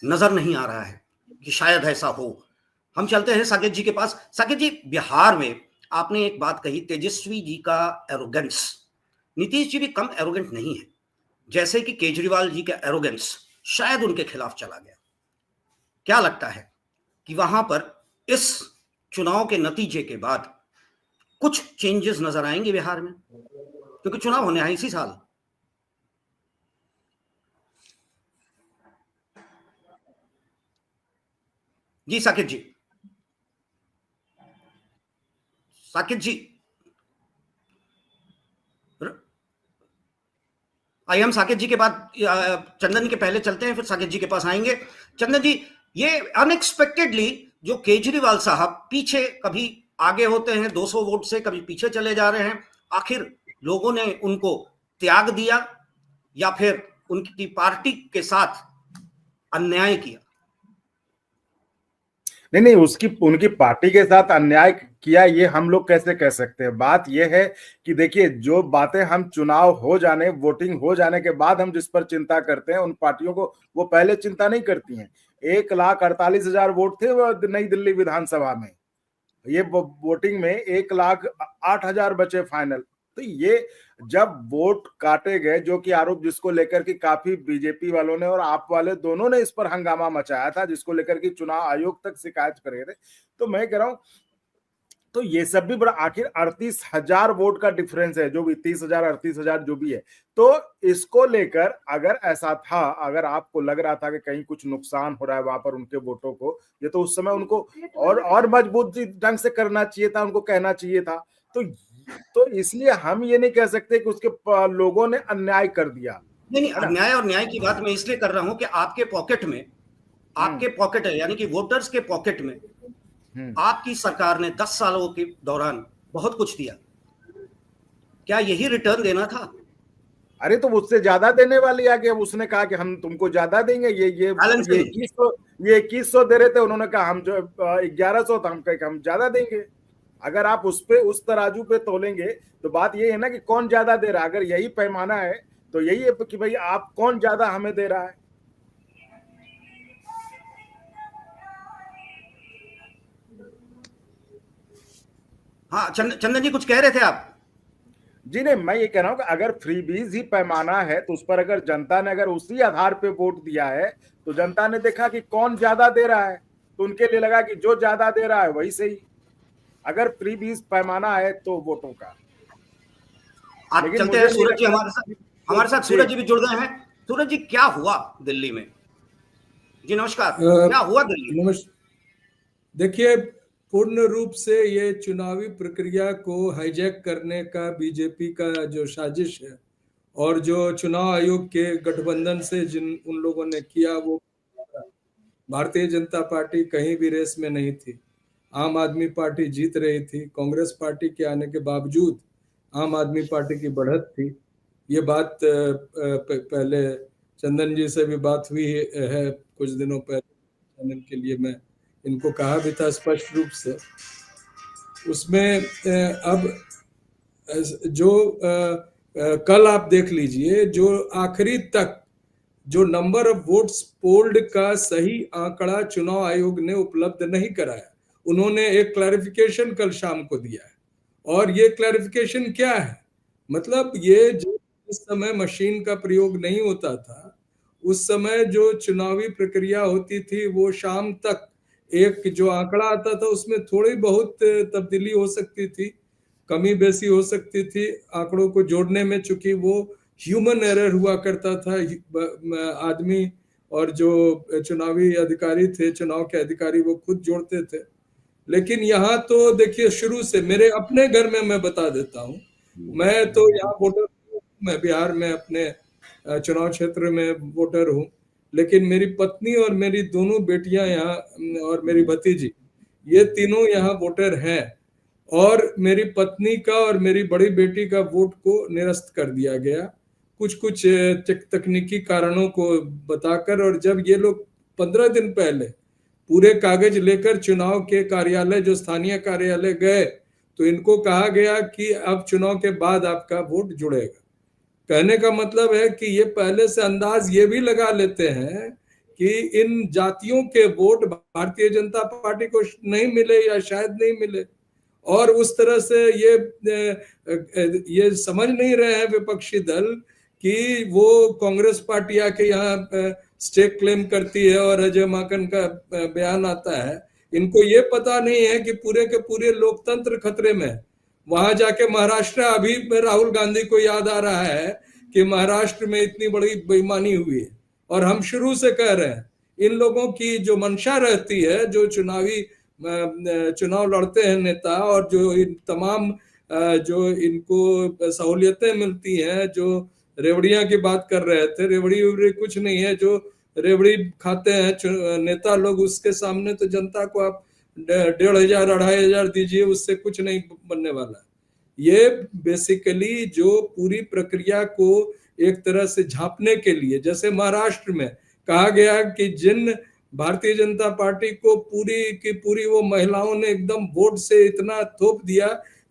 नजर नहीं आ रहा है कि शायद ऐसा हो। हम चलते हैं साकेत जी के पास। साकेत जी, बिहार में आपने एक बात कही, तेजस्वी जी का एरोगेंस। नीतीश जी भी कम एरोगेंट नहीं है, जैसे कि केजरीवाल जी का एरोगेंस शायद उनके खिलाफ चला गया। क्या लगता है कि वहां पर इस चुनाव के नतीजे के बाद कुछ चेंजेस नजर आएंगे बिहार में, क्योंकि चुनाव होने हैं इसी साल? जी साकेत जी, साकेत जी, आइए हम साकेत जी के बाद चंदन के पहले चलते हैं, फिर साकेत जी के पास आएंगे। चंदन जी, ये अनएक्सपेक्टेडली जो केजरीवाल साहब पीछे कभी आगे होते हैं 200 वोट से, कभी पीछे चले जा रहे हैं, आखिर लोगों ने उनको त्याग दिया या फिर उनकी पार्टी के साथ अन्याय किया? नहीं, उसकी उनकी पार्टी के साथ अन्याय किया ये हम लोग कैसे कह सकते हैं। बात ये है कि देखिए, जो बातें हम चुनाव हो जाने, वोटिंग हो जाने के बाद हम जिस पर चिंता करते हैं, उन पार्टियों को वो पहले चिंता नहीं करती हैं। 1,48,000 वोट थे वो नई दिल्ली विधानसभा में, ये वोटिंग में 1,08,000 बचे फाइनल। तो ये जब वोट काटे गए, जो कि आरोप जिसको लेकर कि काफी बीजेपी वालों ने और आप वाले दोनों ने इस पर हंगामा मचाया था, जिसको लेकर कि चुनाव आयोग तक शिकायत कर गए थे, तो मैं कह रहा हूं तो ये सब भी बड़ा, आखिर 38,000 वोट का डिफरेंस है, जो भी 30,000 38,000 जो भी है। तो इसको लेकर अगर ऐसा था, अगर आपको लग रहा था कि कहीं कुछ नुकसान हो रहा है वहां पर उनके वोटों को, ये तो उस समय उनको और मजबूत ढंग से करना चाहिए था, उनको कहना चाहिए था। तो इसलिए हम ये नहीं कह सकते कि उसके लोगों ने अन्याय कर दिया। नहीं, अन्याय और न्याय की बात मैं इसलिए कर रहा हूं कि आपके पॉकेट है, यानी कि वोटर्स के पॉकेट में आपकी सरकार ने 10 सालों के दौरान बहुत कुछ दिया। क्या यही रिटर्न देना था? अरे तो उससे ज्यादा देने वाली आ गया। उसने कहा कि हम तुमको ज्यादा देंगे, ये 2100 दे रहे थे, उन्होंने कहा हम जो 1100 था, हम कहे हम ज्यादा देंगे। अगर आप उस तराजू पे तोलेंगे तो बात ये है ना कि कौन ज्यादा दे रहा है। अगर यही पैमाना है तो यही है कि भाई आप कौन ज्यादा हमें दे रहा है। हाँ, चंदन जी कुछ कह रहे थे आप? जी नहीं, मैं ये कह रहा हूं कि अगर फ्रीबीज ही पैमाना है तो उस पर अगर जनता ने अगर उसी आधार पे वोट दिया है तो जनता ने देखा कि कौन ज्यादा दे रहा है, तो उनके लिए लगा कि जो ज्यादा दे रहा है वही सही। अगर फ्रीबीज पैमाना है तो वोटों का। आप चलते हैं सूरज जी, हमारे साथ सूरज जी भी जुड़ गए हैं। सूरज जी, क्या हुआ दिल्ली में? जी नमस्कार। क्या हुआ दिल्ली में? देखिए, पूर्ण रूप से ये चुनावी प्रक्रिया को हाईजैक करने का बीजेपी का जो साजिश है, और जो चुनाव आयोग के गठबंधन से उन लोगों ने किया, वो भारतीय जनता पार्टी कहीं भी रेस में नहीं थी। आम आदमी पार्टी जीत रही थी। कांग्रेस पार्टी के आने के बावजूद आम आदमी पार्टी की बढ़त थी। ये बात पहले चंदन जी से भी बात हुई है कुछ दिनों पहले। चंदन के लिए मैं इनको कहा भी था स्पष्ट रूप से। उसमें अब जो कल आप देख लीजिए, जो आखिरी तक जो नंबर ऑफ वोट्स पोल्ड का सही आंकड़ा चुनाव आयोग ने उपलब्ध नहीं कराया। उन्होंने एक क्लैरिफिकेशन कल शाम को दिया है, और ये क्लैरिफिकेशन क्या है? मतलब ये जो इस समय मशीन का प्रयोग नहीं होता था, उस समय जो चुनावी प्रक्रिया होती थी वो शाम तक एक जो आंकड़ा आता था उसमें थोड़ी बहुत तब्दीली हो सकती थी, कमी बेसी हो सकती थी आंकड़ों को जोड़ने में, चूंकि वो ह्यूमन एरर हुआ करता था। आदमी और जो चुनावी अधिकारी थे, चुनाव के अधिकारी, वो खुद जोड़ते थे। लेकिन यहाँ तो देखिए, शुरू से मेरे अपने घर में मैं बता देता हूँ, मैं तो यहाँ वोटर, मैं बिहार में अपने चुनाव क्षेत्र में वोटर हूँ, लेकिन मेरी पत्नी और मेरी दोनों बेटियां यहाँ, और मेरी भतीजी, ये तीनों यहाँ वोटर हैं। और मेरी पत्नी का और मेरी बड़ी बेटी का वोट को निरस्त कर दिया गया कुछ तकनीकी कारणों को बताकर। और जब ये लोग 15 दिन पहले पूरे कागज लेकर चुनाव के कार्यालय, जो स्थानीय कार्यालय गए, तो इनको कहा गया कि अब चुनाव के बाद आपका वोट जुड़ेगा। कहने का मतलब है कि ये पहले से अंदाज ये भी लगा लेते हैं कि इन जातियों के वोट भारतीय जनता पार्टी को नहीं मिले या शायद नहीं मिले, और उस तरह से ये समझ नहीं रहे हैं विपक्षी दल कि वो कांग्रेस पार्टी आके यहाँ स्टेक क्लेम करती है और अजय माकन का बयान आता है। इनको ये पता नहीं है कि पूरे के पूरे लोकतंत्र खतरे में। वहां जाके महाराष्ट्र, अभी राहुल गांधी को याद आ रहा है कि महाराष्ट्र में इतनी बड़ी बेईमानी हुई है, और हम शुरू से कह रहे हैं इन लोगों की जो मंशा रहती है, जो चुनाव लड़ते हैं नेता, और जो इन तमाम जो इनको सहूलियतें मिलती हैं, जो रेवड़ियां की बात कर रहे थे, रेवड़ी कुछ नहीं है। जो रेवड़ी खाते हैं नेता लोग, उसके सामने तो जनता को आप 1,500 2,500 दीजिए, उससे कुछ नहीं बनने वाला है। ये बेसिकली जो पूरी प्रक्रिया को एक तरह से झांपने के लिए, जैसे महाराष्ट्र में कहा गया कि जिन भारतीय जनता पार्टी को पूरी की पूरी वो महिलाओं ने एकदम वोट से इतना थोप दिया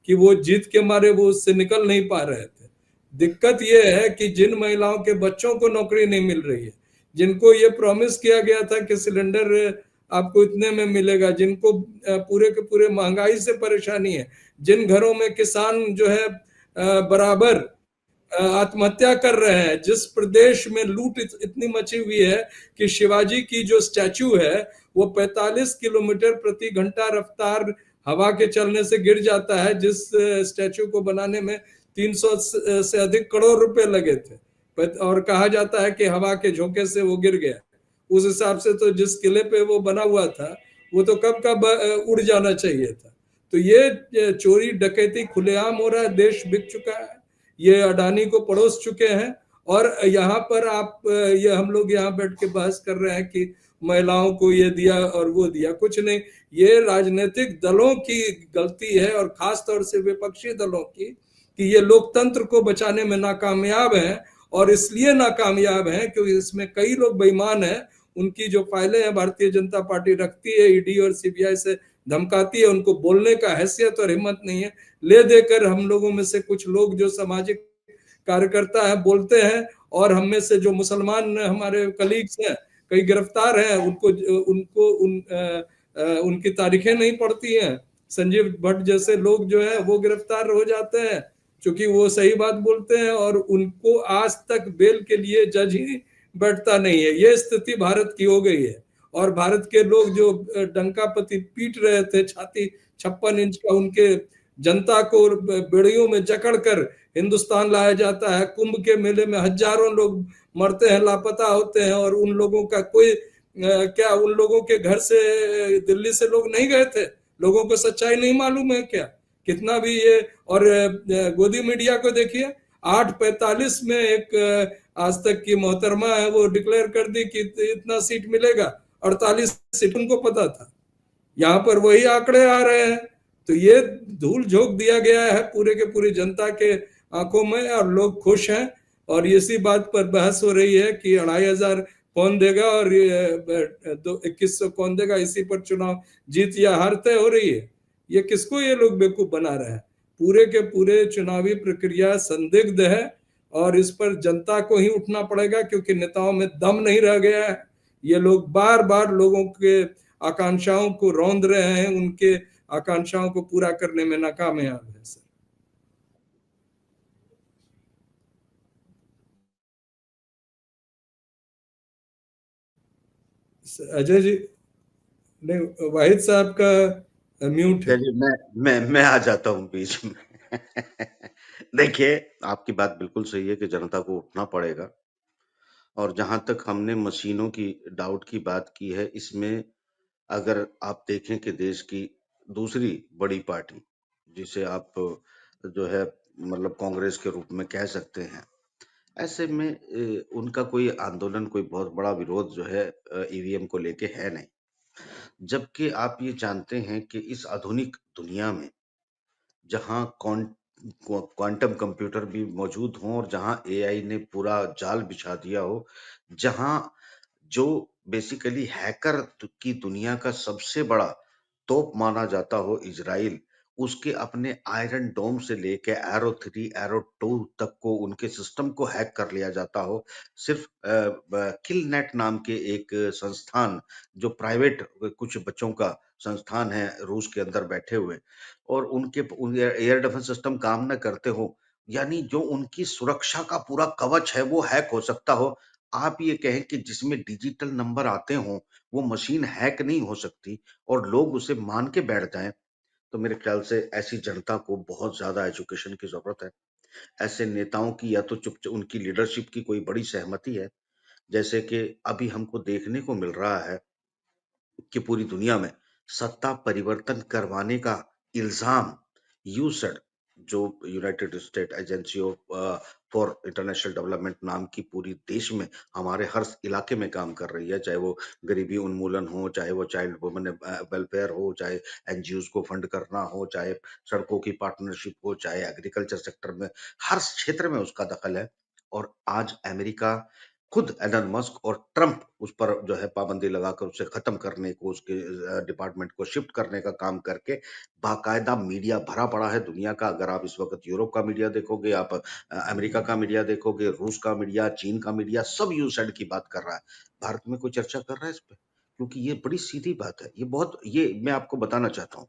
कि वो जीत के मारे वो उससे निकल नहीं पा रहे थे। दिक्कत ये है कि जिन महिलाओं के बच्चों को नौकरी नहीं मिल रही है, जिनको ये प्रॉमिस किया गया था कि सिलेंडर आपको इतने में मिलेगा, जिनको पूरे के पूरे महंगाई से परेशानी है, जिन घरों में किसान जो है बराबर आत्महत्या कर रहे हैं, जिस प्रदेश में लूट इतनी मची हुई है कि शिवाजी की जो स्टैचू है वो 45 किलोमीटर प्रति घंटा रफ्तार हवा के चलने से गिर जाता है, जिस स्टैचू को बनाने में 300 से अधिक करोड़ रुपए लगे थे और कहा जाता है कि हवा के झोंके से वो गिर गया। उस हिसाब से तो जिस किले पे वो बना हुआ था वो तो कब का उड़ जाना चाहिए था। तो ये चोरी डकैती खुलेआम हो रहा है, देश बिक चुका है, ये अडानी को पड़ोस चुके हैं। और यहाँ पर आप ये हम लोग यहाँ बैठ के बहस कर रहे हैं कि महिलाओं को ये दिया और वो दिया, कुछ नहीं, ये राजनीतिक दलों की गलती है और खास तौर से विपक्षी दलों की कि ये लोकतंत्र को बचाने में नाकामयाब हैं। और इसलिए नाकामयाब हैं क्योंकि इसमें कई लोग बेईमान हैं, उनकी जो फाइलें हैं भारतीय जनता पार्टी रखती है, ईडी और सीबीआई से धमकाती है, उनको बोलने का हैसियत और हिम्मत नहीं है। ले देकर हम लोगों में से कुछ लोग जो सामाजिक कार्यकर्ता है बोलते हैं, और हम में से जो मुसलमान हमारे कलीग्स हैं कई गिरफ्तार हैं, उनकी तारीखें नहीं पड़ती हैं। संजीव भट्ट जैसे लोग जो है वो गिरफ्तार हो जाते हैं क्योंकि वो सही बात बोलते हैं, और उनको आज तक बेल के लिए जज ही बैठता नहीं है। ये स्थिति भारत की हो गई है। और भारत के लोग जो डंकापति पीट रहे थे, छाती 56 इंच का, उनके जनता को बेड़ियों में जकड़कर हिंदुस्तान लाया जाता है। कुंभ के मेले में हजारों लोग मरते हैं, लापता होते हैं, और उन लोगों का कोई क्या उन लोगों के घर से दिल्ली से लोग नहीं गए थे? लोगों को सच्चाई नहीं मालूम है क्या? कितना भी ये, और गोदी मीडिया को देखिए, 8:45 में एक आज तक की मोहतरमा है वो डिक्लेयर कर दी कि इतना सीट मिलेगा, 48 सीट उनको पता था। यहाँ पर वही आंकड़े आ रहे हैं। तो ये धूल झोंक दिया गया है पूरे के पूरी जनता के आंखों में, और लोग खुश हैं। और इसी बात पर बहस हो रही है कि 2500 कौन देगा और 2100 कौन देगा, इसी पर चुनाव जीत या हार तय हो रही है। ये किसको ये लोग बेवकूफ बना रहे हैं? पूरे के पूरे चुनावी प्रक्रिया संदिग्ध है, और इस पर जनता को ही उठना पड़ेगा क्योंकि नेताओं में दम नहीं रह गया है। ये लोग बार बार लोगों के आकांक्षाओं को रौंद रहे हैं, उनके आकांक्षाओं को पूरा करने में नाकामयाब है। सर अजय जी, नहीं, वाहिद साहब का म्यूट है। चलिए मैं आ जाता हूँ बीच में। देखिए, आपकी बात बिल्कुल सही है कि जनता को उठना पड़ेगा। और जहां तक हमने मशीनों की डाउट की बात की है, इसमें अगर आप देखें कि देश की दूसरी बड़ी पार्टी, जिसे आप जो है मतलब कांग्रेस के रूप में कह सकते हैं, ऐसे में उनका कोई आंदोलन, कोई बहुत बड़ा विरोध जो है ईवीएम को लेके है नहीं। जबकि आप ये जानते हैं कि इस आधुनिक दुनिया में जहां क्वांटम कंप्यूटर भी मौजूद हों और जहां एआई ने पूरा जाल बिछा दिया हो, जहां जो बेसिकली हैकर की दुनिया का सबसे बड़ा तोप माना जाता हो इजराइल, उसके अपने आयरन डोम से लेके एरो 3 एरो 2 तक को उनके सिस्टम को हैक कर लिया जाता हो, सिर्फ किल नेट नाम के एक संस्थान, जो प्राइवेट कुछ बच्चों का संस्थान है रूस के अंदर बैठे हुए, और उनके एयर डिफेंस सिस्टम काम न करते हो, यानी जो उनकी सुरक्षा का पूरा कवच है वो हैक हो सकता हो। आप ये कहें कि जिसमें डिजिटल नंबर आते हों, वो मशीन हैक नहीं हो सकती और लोग उसे मान के बैठ जाएं, तो मेरे ख्याल से ऐसी जनता को बहुत ज्यादा एजुकेशन की जरूरत है। ऐसे नेताओं की या तो चुप उनकी लीडरशिप की कोई बड़ी सहमति है, जैसे कि अभी हमको देखने को मिल रहा है कि पूरी दुनिया में सत्ता परिवर्तन करवाने का इल्जाम यूसेड, जो United state agency for international development नाम की पूरी देश में हमारे हर इलाके में काम कर रही है, चाहे वो गरीबी उन्मूलन हो, चाहे वो चाइल्ड वुमेन वेलफेयर हो, चाहे एनजीओ को फंड करना हो, चाहे सड़कों की पार्टनरशिप हो, चाहे एग्रीकल्चर सेक्टर में, हर क्षेत्र में उसका दखल है। और आज अमेरिका खुद एलन मस्क और ट्रंप उस पर जो है पाबंदी लगाकर उसे खत्म करने को, उसके डिपार्टमेंट को शिफ्ट करने का काम करके बाकायदा मीडिया भरा पड़ा है दुनिया का। अगर आप इस वक्त यूरोप का मीडिया देखोगे, आप अमेरिका का मीडिया देखोगे, रूस का मीडिया, चीन का मीडिया, सब यूसैइड की बात कर रहा है। भारत में कोई चर्चा कर रहा है इस पे? क्योंकि ये बड़ी सीधी बात है। ये मैं आपको बताना चाहता हूँ,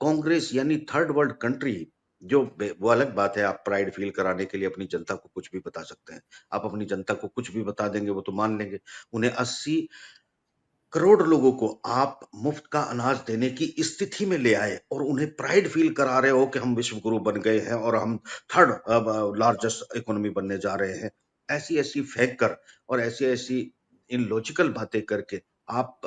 कांग्रेस यानी थर्ड वर्ल्ड कंट्री वो अलग बात है। आप प्राइड फील कराने के लिए अपनी जनता को कुछ भी बता सकते हैं। आप अपनी जनता को कुछ भी बता देंगे, वो तो मान लेंगे। उन्हें 80 करोड़ लोगों को आप मुफ्त का अनाज देने की स्थिति में ले आए और उन्हें प्राइड फील करा रहे हो कि हम विश्व गुरु बन गए हैं और हम थर्ड लार्जेस्ट इकोनॉमी बनने जा रहे हैं। ऐसी ऐसी फेंक कर और ऐसी ऐसी इन लॉजिकल बातें करके आप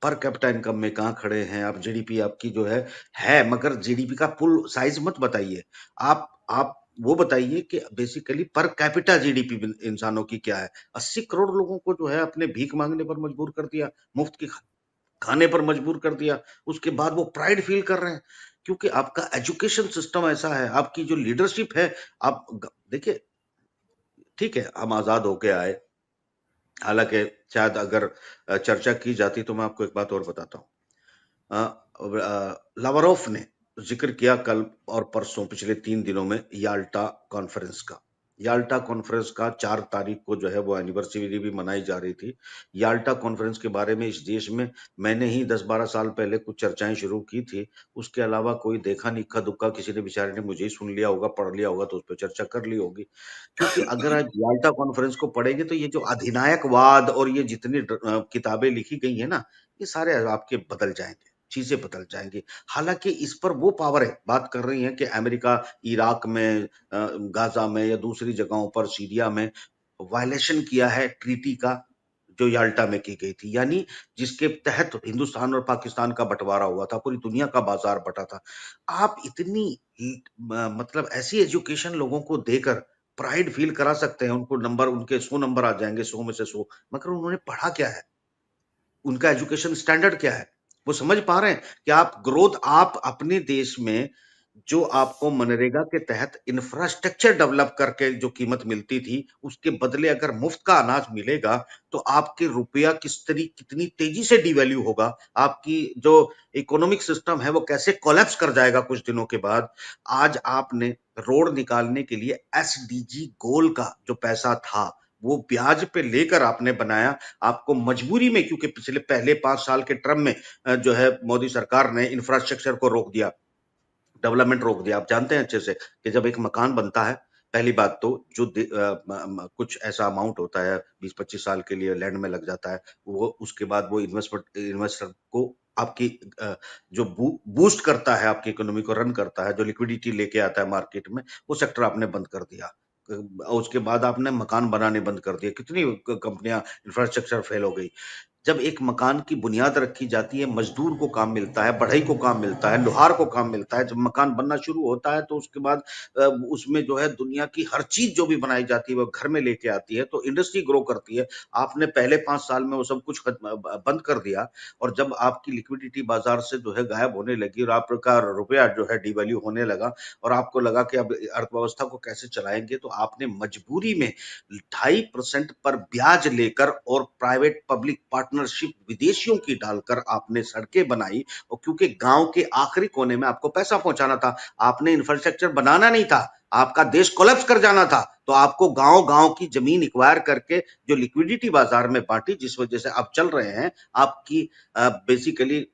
पर कैपिटा इनकम में कहाँ खड़े हैं आप? जीडीपी आपकी जो है, मगर जीडीपी का फुल साइज मत बताइए। आप वो बताइए कि बेसिकली पर कैपिटा जीडीपी इंसानों की क्या है। 80 करोड़ लोगों को जो है अपने भीख मांगने पर मजबूर कर दिया, मुफ्त की खाने पर मजबूर कर दिया। उसके बाद वो प्राइड फील कर रहे हैं क्योंकि आपका एजुकेशन सिस्टम ऐसा है, आपकी जो लीडरशिप है। आप देखिए, ठीक है, हम आजाद होके आए, हालांकि शायद अगर चर्चा की जाती तो मैं आपको एक बात और बताता हूँ। लावरोफ ने जिक्र किया कल और परसों, पिछले 3 दिनों में याल्टा कॉन्फ्रेंस का। याल्टा कॉन्फ्रेंस का 4 तारीख को जो है वो एनिवर्सरी भी मनाई जा रही थी। याल्टा कॉन्फ्रेंस के बारे में इस देश में मैंने ही 10-12 साल पहले कुछ चर्चाएं शुरू की थी। उसके अलावा कोई देखा नहीं, इक्का दुक्का किसी ने बेचारे ने मुझे ही सुन लिया होगा, पढ़ लिया होगा तो उस पर चर्चा कर ली होगी। क्योंकि अगर आप याल्टा कॉन्फ्रेंस को पढ़ेंगे तो ये जो अधिनायकवाद और ये जितनी किताबें लिखी गई है ना, ये सारे आपके बदल जाएंगे, चीजें बदल जाएंगी। हालांकि इस पर वो पावर है, बात कर रही है कि अमेरिका इराक में, गाजा में या दूसरी जगहों पर, सीरिया में वायलेशन किया है ट्रीटी का जो याल्टा में की गई थी, यानी जिसके तहत हिंदुस्तान और पाकिस्तान का बंटवारा हुआ था, पूरी दुनिया का बाजार बटा था। आप इतनी मतलब ऐसी एजुकेशन लोगों को देकर प्राइड फील करा सकते हैं, उनको नंबर, उनके 100 नंबर आ जाएंगे, 100 में से 100, मगर उन्होंने पढ़ा क्या है? उनका एजुकेशन स्टैंडर्ड क्या है? वो समझ पा रहे हैं कि आप ग्रोथ, आप अपने देश में जो आपको मनरेगा के तहत इंफ्रास्ट्रक्चर डेवलप करके जो कीमत मिलती थी, उसके बदले अगर मुफ्त का अनाज मिलेगा तो आपके रुपया कितनी तेजी से डिवैल्यू होगा, आपकी जो इकोनॉमिक सिस्टम है वो कैसे कोलैप्स कर जाएगा कुछ दिनों के बाद। आज आपने रोड निकालने के लिए एसडीजी गोल का जो पैसा था वो ब्याज पे लेकर आपने बनाया, आपको मजबूरी में, क्योंकि पिछले पहले 5 साल के टर्म में जो है मोदी सरकार ने इंफ्रास्ट्रक्चर को रोक दिया, डेवलपमेंट रोक दिया। आप जानते हैं अच्छे से कि जब एक मकान बनता है, पहली बात तो जो कुछ ऐसा अमाउंट होता है 20-25 साल के लिए लैंड में लग जाता है, वो उसके बाद वो इन्वेस्टर को आपकी जो बूस्ट करता है, आपकी इकोनॉमी को रन करता है, जो लिक्विडिटी लेके आता है मार्केट में, वो सेक्टर आपने बंद कर दिया। उसके बाद आपने मकान बनाने बंद कर दिए, कितनी कंपनियां इंफ्रास्ट्रक्चर फेल हो गई। जब एक मकान की बुनियाद रखी जाती है, मजदूर को काम मिलता है, बढ़ई को काम मिलता है, लोहार को काम मिलता है, जब मकान बनना शुरू होता है तो उसके बाद उसमें जो है दुनिया की हर चीज जो भी बनाई जाती है वो घर में लेके आती है, तो इंडस्ट्री ग्रो करती है। आपने पहले 5 साल में वो सब कुछ बंद कर दिया, और जब आपकी लिक्विडिटी बाजार से जो है गायब होने लगी और आपका रुपया जो है डिवैल्यू होने लगा और आपको लगा कि अब अर्थव्यवस्था को कैसे चलाएंगे, तो आपने मजबूरी में 2.5% पर ब्याज लेकर और प्राइवेट पब्लिक पार्टनरशिप विदेशियों की डालकर आपने सड़कें बनाई, और क्योंकि गांव के आखिरी कोने में आपको पैसा पहुंचाना था, आपने इंफ्रास्ट्रक्चर बनाना नहीं था, आपका देश कोलैप्स कर जाना था, तो आपको गांव गांव की जमीन एक्वायर करके जो लिक्विडिटी बाजार में बांटी, जिस वजह से आप चल रहे हैं, आपकी बेसिकली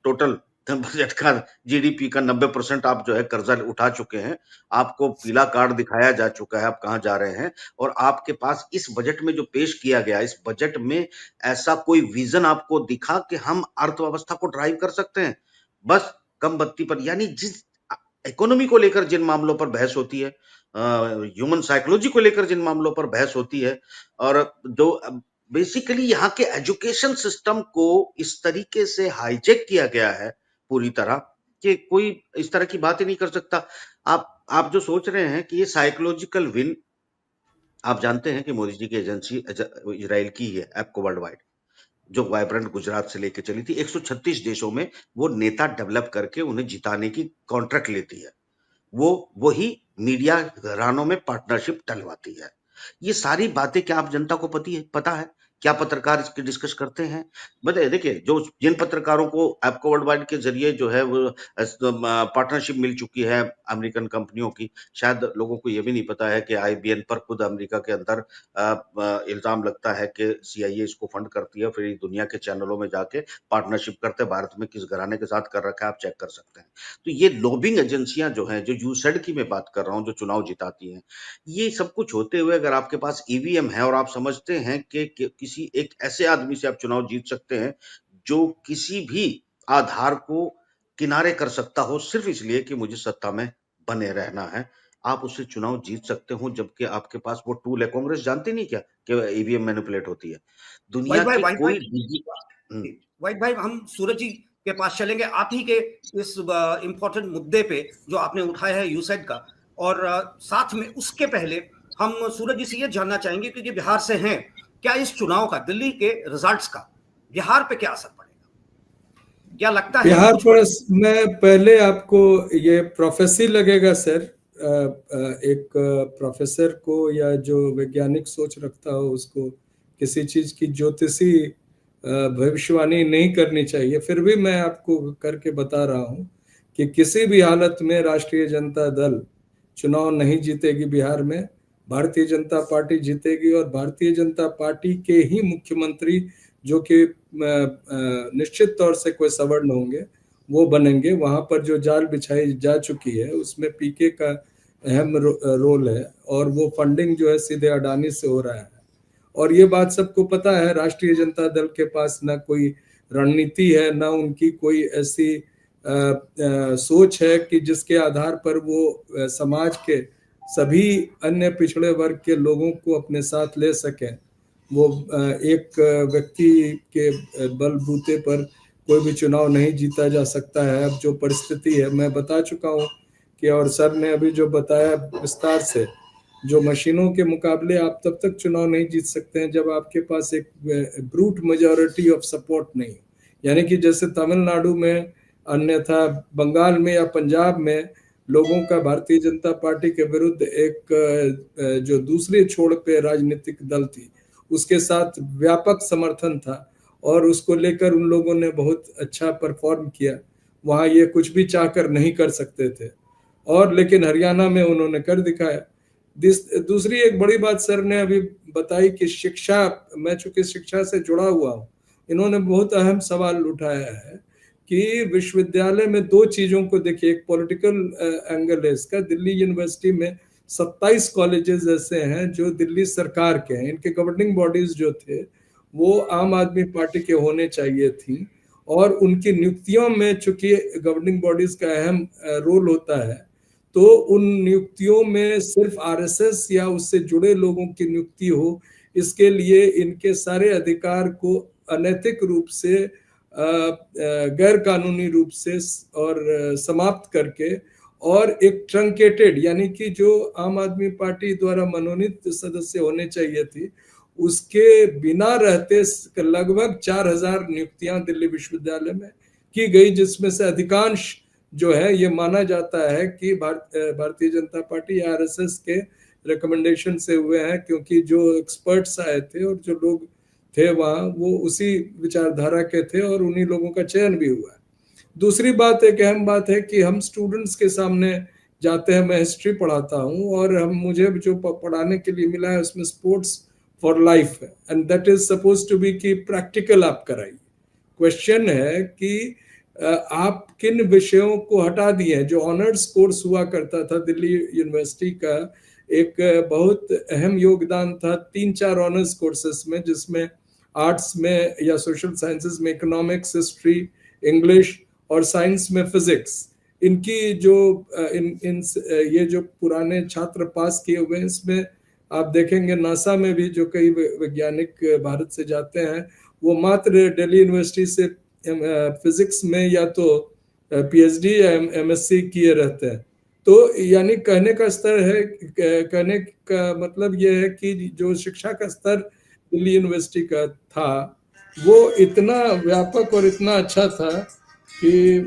टोटल बजट का, जीडीपी का 90% आप जो है कर्जा उठा चुके हैं, आपको पीला कार्ड दिखाया जा चुका है, आप कहां जा रहे हैं, और आपके पास इस बजट में जो पेश किया गया, इस बजट में ऐसा कोई विजन आपको दिखा कि हम अर्थव्यवस्था को ड्राइव कर सकते हैं? बस कम बत्ती पर, यानी जिस इकोनॉमी को लेकर जिन मामलों पर बहस होती है, ह्यूमन साइकोलॉजी को लेकर जिन मामलों पर बहस होती है, और जो बेसिकली यहाँ के एजुकेशन सिस्टम को इस तरीके से हाईजेक किया गया है पूरी तरह कि कोई इस तरह की बात ही नहीं कर सकता। आप जो सोच रहे हैं कि ये साइकोलॉजिकल विन, आप जानते हैं कि मोदी जी की एजेंसी इजराइल की है, एप्को वर्ल्ड वाइड, जो वाइब्रेंट गुजरात से लेके चली थी, 136 देशों में वो नेता डेवलप करके उन्हें जिताने की कॉन्ट्रैक्ट लेती है, वो वही मीडिया घरानों में पार्टनरशिप डलवाती है। ये सारी बातें क्या आप जनता को पता है? क्या पत्रकार इसकी डिस्कस करते हैं? बताइए, देखिए, जो जिन पत्रकारों को आपको वर्ल्ड वाइड के जरिए जो है वो पार्टनरशिप मिल चुकी है अमेरिकन कंपनियों की, शायद लोगों को ये भी नहीं पता है कि आईबीएन पर खुद अमेरिका के अंदर इल्जाम लगता है कि सीआईए इसको फंड करती है, फिर दुनिया के चैनलों में जाके पार्टनरशिप करते हैं। भारत में किस घराने के साथ कर रखा है आप चेक कर सकते हैं। तो ये लॉबिंग एजेंसियां जो हैं, जो यूसेड की मैं बात कर रहा हूँ, जो चुनाव जिताती हैं, ये सब कुछ होते हुए अगर आपके पास ईवीएम है और आप समझते हैं कि किसी एक ऐसे आदमी से आप चुनाव जीत सकते हैं जो किसी भी आधार को किनारे कर सकता हो सिर्फ इसलिए कि मुझे सत्ता में बने रहना है, आप उससे चुनाव जीत सकते हो, जबकि आपके पास वो टूल है। कांग्रेस जानती नहीं क्या कि ईवीएम मैनिपुलेट होती है? दुनिया वाइट की भाई कोई वाइट भाई हम सूरज जी के पास चलेंगे, आप ही के इस इम्पोर्टेंट मुद्दे पे जो आपने उठाया है यूसेड का, और साथ में उसके पहले हम सूरज जी से ये जानना चाहेंगे क्योंकि बिहार से हैं, क्या इस चुनाव का, दिल्ली के रिजल्ट्स का बिहार पे क्या असर पड़ेगा? क्या लगता है बिहार कुछ पर मैं पहले आपको ये प्रोफेसी लगेगा सर, एक प्रोफेसर को या जो वैज्ञानिक सोच रखता हो उसको किसी चीज की ज्योतिषी भविष्यवाणी नहीं करनी चाहिए। फिर भी मैं आपको करके बता रहा हूं कि किसी भी हालत में राष्ट्रीय जनता दल चुनाव नहीं जीतेगी बिहार में, भारतीय जनता पार्टी जीतेगी और भारतीय जनता पार्टी के ही मुख्यमंत्री, जो कि निश्चित तौर से कोई सवर्ण होंगे, वो बनेंगे। वहां पर जो जाल बिछाई जा चुकी है उसमें पीके का अहम रोल है और वो फंडिंग जो है सीधे अडानी से हो रहा है। और ये बात सबको पता है, राष्ट्रीय जनता दल के पास ना कोई रणनीति है, ना उनकी कोई ऐसी सोच है कि जिसके आधार पर वो समाज के सभी अन्य पिछड़े वर्ग के लोगों को अपने साथ ले सकें। वो एक व्यक्ति के बलबूते पर कोई भी चुनाव नहीं जीता जा सकता है। अब जो परिस्थिति है मैं बता चुका हूँ कि, और सर ने अभी जो बताया विस्तार से, जो मशीनों के मुकाबले आप तब तक चुनाव नहीं जीत सकते हैं जब आपके पास एक ब्रूट मेजॉरिटी ऑफ सपोर्ट नहीं, यानी कि जैसे तमिलनाडु में, अन्यथा बंगाल में या पंजाब में लोगों का भारतीय जनता पार्टी के विरुद्ध एक जो दूसरे छोर पे राजनीतिक दल थी उसके साथ व्यापक समर्थन था और उसको लेकर उन लोगों ने बहुत अच्छा परफॉर्म किया। वहाँ ये कुछ भी चाहकर नहीं कर सकते थे, और लेकिन हरियाणा में उन्होंने कर दिखाया। दूसरी एक बड़ी बात सर ने अभी बताई कि शिक्षा, मैं चूंकि शिक्षा से जुड़ा हुआ हूँ, इन्होंने बहुत अहम सवाल उठाया है कि विश्वविद्यालय में दो चीजों को देखिए, एक पॉलिटिकल एंगल है इसका। दिल्ली यूनिवर्सिटी में 27 कॉलेजेस ऐसे हैं जो दिल्ली सरकार के हैं, इनके गवर्निंग बॉडीज जो थे वो आम आदमी पार्टी के होने चाहिए थी, और उनकी नियुक्तियों में चूंकि गवर्निंग बॉडीज का अहम रोल होता है, तो उन नियुक्तियों में सिर्फ आरएसएस या उससे जुड़े लोगों की नियुक्ति हो, इसके लिए इनके सारे अधिकार को अनैतिक रूप से, गैर कानूनी रूप से और समाप्त करके, और एक ट्रंकेटेड, यानी कि जो आम आदमी पार्टी द्वारा मनोनीत सदस्य होने चाहिए थी उसके बिना रहते लगभग 4000 नियुक्तियां दिल्ली विश्वविद्यालय में की गई, जिसमें से अधिकांश जो है ये माना जाता है कि भारतीय जनता पार्टी या आरएसएस के रिकमेंडेशन से हुए हैं, क्योंकि जो एक्सपर्ट्स आए थे और जो लोग थे वहाँ वो उसी विचारधारा के थे और उन्हीं लोगों का चयन भी हुआ है। दूसरी बात, एक अहम बात है कि हम स्टूडेंट्स के सामने जाते हैं, मैं हिस्ट्री पढ़ाता हूँ और मुझे जो पढ़ाने के लिए मिला है उसमें स्पोर्ट्स फॉर लाइफ है, and that is suppose to be कि प्रैक्टिकल आप कराइए। क्वेश्चन है कि आप किन विषयों को हटा दिए हैं। जो ऑनर्स कोर्स हुआ करता था दिल्ली यूनिवर्सिटी का, एक बहुत अहम योगदान था 3-4 ऑनर्स कोर्सेस में, जिसमें आर्ट्स में या सोशल साइंसेस में इकोनॉमिक्स, हिस्ट्री, इंग्लिश और साइंस में फिजिक्स। इनकी जो ये जो पुराने छात्र पास किए हुए हैं, इसमें आप देखेंगे नासा में भी जो कई वैज्ञानिक भारत से जाते हैं वो मात्र दिल्ली यूनिवर्सिटी से फिजिक्स में या तो पीएचडी या एमएससी किए रहते हैं। तो यानी कहने का स्तर है, कहने का मतलब ये है कि जो शिक्षा का स्तर दिल्ली यूनिवर्सिटी का था वो इतना व्यापक और इतना अच्छा था कि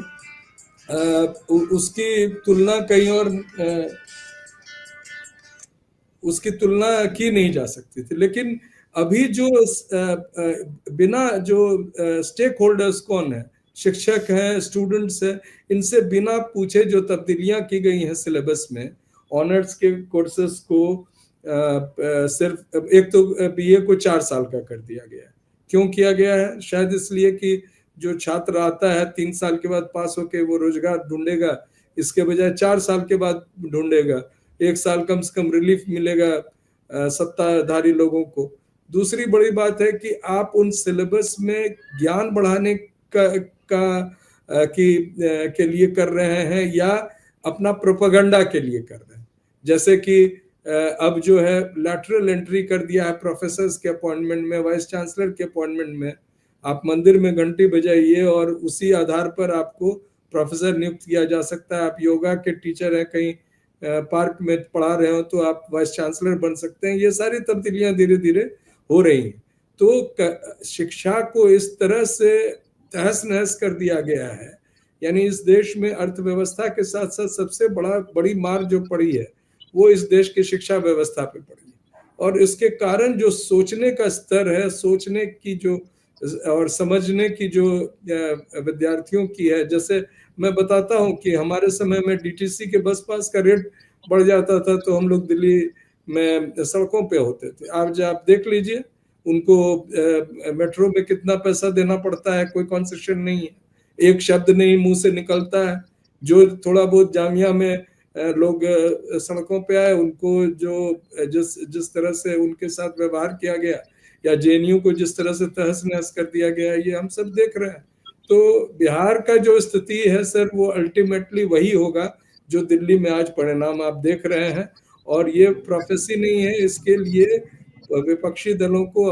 उसकी तुलना कहीं और उसकी तुलना की नहीं जा सकती थी। लेकिन अभी जो बिना जो स्टेक होल्डर्स कौन है, शिक्षक हैं, स्टूडेंट्स हैं, इनसे बिना पूछे जो तब्दीलियां की गई हैं सिलेबस में, ऑनर्स के कोर्सेस को सिर्फ एक तो बीए को 4 साल का कर दिया गया है। क्यों किया गया है? शायद इसलिए कि जो छात्र आता है 3 साल के बाद पास होके वो रोजगार ढूंढेगा, इसके बजाय 4 साल के बाद ढूंढेगा। 1 साल कम से कम रिलीफ मिलेगा सत्ताधारी लोगों को। दूसरी बड़ी बात है कि आप उन सिलेबस में ज्ञान बढ़ाने के लिए कर रहे हैं या अपना प्रोपेगेंडा के लिए कर रहे हैं। जैसे कि अब जो है लैटरल एंट्री कर दिया है प्रोफेसर्स के अपॉइंटमेंट में, वाइस चांसलर के अपॉइंटमेंट में। आप मंदिर में घंटी बजाइए और उसी आधार पर आपको प्रोफेसर नियुक्त किया जा सकता है। आप योगा के टीचर हैं, कहीं पार्क में पढ़ा रहे हो तो आप वाइस चांसलर बन सकते हैं। ये सारी तब्दीलियां धीरे धीरे हो रही हैं। तो शिक्षा को इस तरह से तहस नहस कर दिया गया है, यानी इस देश में अर्थव्यवस्था के साथ साथ सबसे बड़ी मार जो पड़ी है वो इस देश की शिक्षा व्यवस्था पे पड़ी है। और इसके कारण जो सोचने का स्तर है, सोचने की जो और समझने की जो विद्यार्थियों की है, जैसे मैं बताता हूँ कि हमारे समय में डीटीसी के बस पास का रेट बढ़ जाता था तो हम लोग दिल्ली में सड़कों पे होते थे। आज आप देख लीजिए उनको मेट्रो में कितना पैसा देना पड़ता है, कोई कंसेशन नहीं है, एक शब्द नहीं मुंह से निकलता है। जो थोड़ा बहुत जामिया में लोग सड़कों पे आए उनको जो जिस तरह से उनके साथ व्यवहार किया गया, या जेएनयू को जिस तरह से तहस नहस कर दिया गया, ये हम सब देख रहे हैं। तो बिहार का जो स्थिति है सर, वो अल्टीमेटली वही होगा जो दिल्ली में आज परिणाम आप देख रहे हैं। और ये प्रोफेसी नहीं है, इसके लिए विपक्षी दलों को